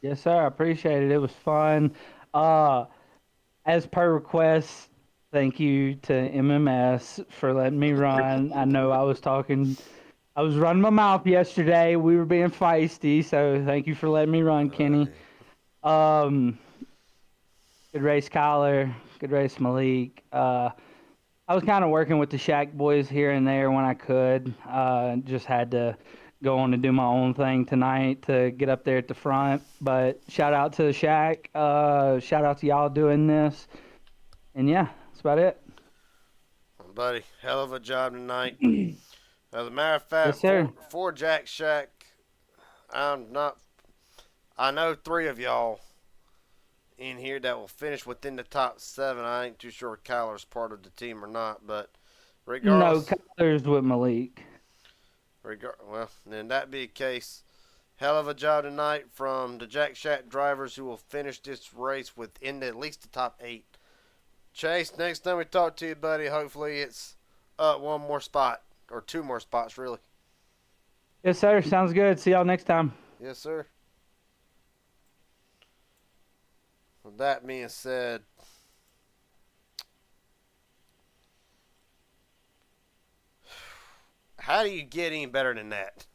Yes, sir. I appreciate it. It was fun. As per request, thank you to MMS for letting me run. I know I was running my mouth yesterday. We were being feisty, so thank you for letting me run, Kenny. Good race, Kyler. Good race, Malik. I was kind of working with the Shack boys here and there when I could. Just had to going to do my own thing tonight to get up there at the front. But shout out to Shaq. Shout out to y'all doing this. And yeah, that's about it. Well, buddy, hell of a job tonight. As a matter of Yes, fact, sir. for Jack Shack, I'm not. I know 3 of y'all in here that will finish within the top 7. I ain't too sure if Kyler's part of the team or not, but No, regardless, Kyler's with Malik. well, then that be the case. Hell of a job tonight from the Jack Shack drivers who will finish this race within at least the top 8. Chase, next time we talk to you, buddy, hopefully it's up 1 more spot. Or 2 more spots, really. Yes, sir. Sounds good. See y'all next time. Yes, sir. With that being said, how do you get any better than that?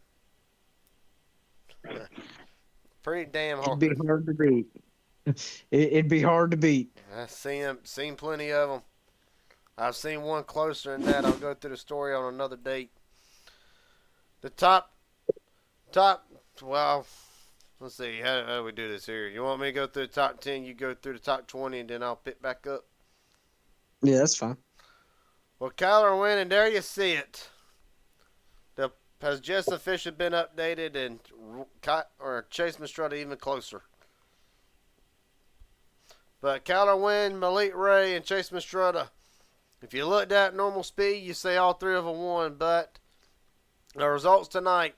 Pretty damn hard. It'd be hard to beat. It'd be hard to beat. I've seen plenty of them. I've seen one closer than that. I'll go through the story on another date. The top, well, let's see. How do we do this here? You want me to go through the top 10? You go through the top 20, and then I'll pick back up. Yeah, that's fine. Well, Kyler win, and there you see it. The has just officially been updated, and Chase Mistretta even closer. But Kyler win, Malik Ray, and Chase Mistretta. If you looked at normal speed, you say all 3 of them won. But the results tonight: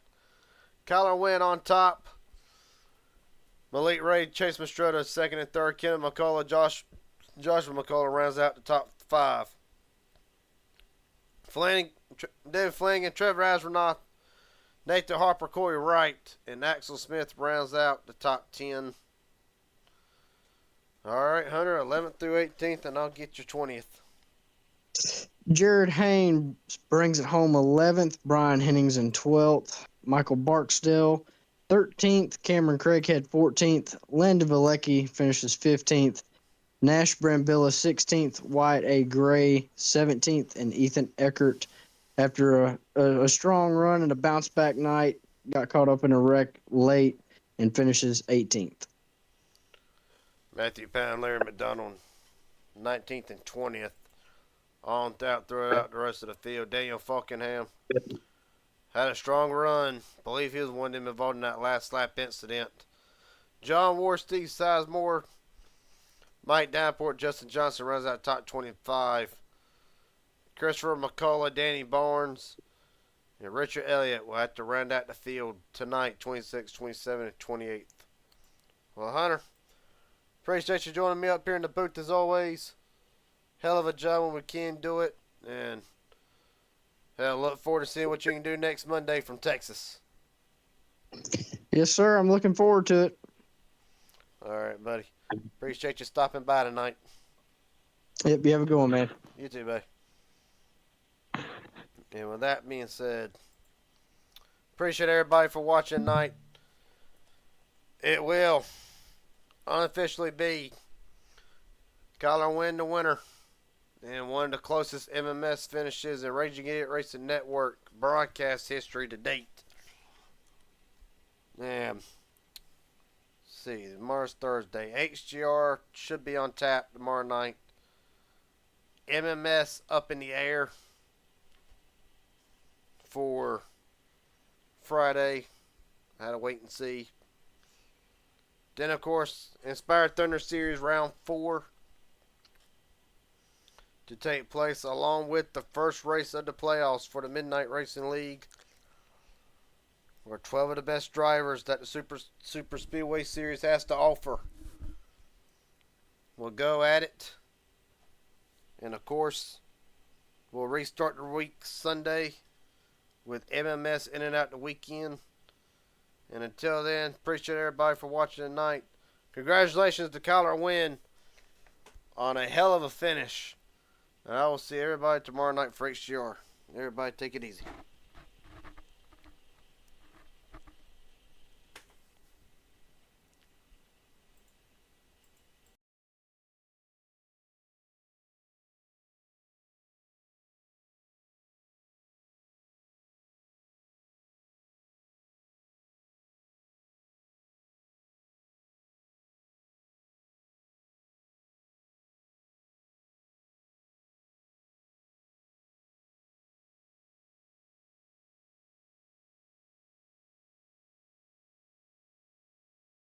Kyler win on top. Malik Ray, Chase Mistretta second and third. Kenneth McCullough, Joshua McCullough rounds out the top 5. David Flanagan, Trevor Asronoff, Nathan Harper, Corey Wright, and Axel Smith rounds out the top 10. All right, Hunter, 11th through 18th, and I'll get your 20th. Jared Haynes brings it home 11th. Brian Henningsen 12th. Michael Barksdale 13th. Cameron Craighead 14th. Landon Vilecki finishes 15th. Nash Brambilla 16th. Wyatt A. Gray 17th. And Ethan Eckert, after a strong run and a bounce back night, got caught up in a wreck late and finishes 18th. Matthew Pound, Larry McDonald, 19th and 20th. On out throughout the rest of the field. Daniel Falkenham had a strong run. Believe he was one of them involved in that last lap incident. John Ward, Steve Sizemore, Mike Davenport, Justin Johnson runs out top 25. Christopher McCullough, Danny Barnes, and Richard Elliott will have to round out the field tonight, 26, 27, and 28th. Well, Hunter, appreciate you joining me up here in the booth as always. Hell of a job when we can do it. And hell, look forward to seeing what you can do next Monday from Texas. Yes, sir. I'm looking forward to it. All right, buddy. Appreciate you stopping by tonight. Yep, you have a good one, man. You too, buddy. And with that being said, appreciate everybody for watching tonight. It will unofficially be Kyler Wynn the winner. And one of the closest MMS finishes in Raging Idiot Racing Network broadcast history to date. And see, tomorrow's Thursday. HGR should be on tap tomorrow night. MMS up in the air for Friday. I had to wait and see. Then, of course, Inspired Thunder Series Round 4 to take place along with the first race of the playoffs for the Midnight Racing League, where 12 of the best drivers that the Super Speedway Series has to offer will go at it. And of course, we'll restart the week Sunday with MMS in and out the weekend. And until then, appreciate everybody for watching tonight. Congratulations to Kyler Wynn on a hell of a finish. And I will see everybody tomorrow night for HGR. Everybody take it easy.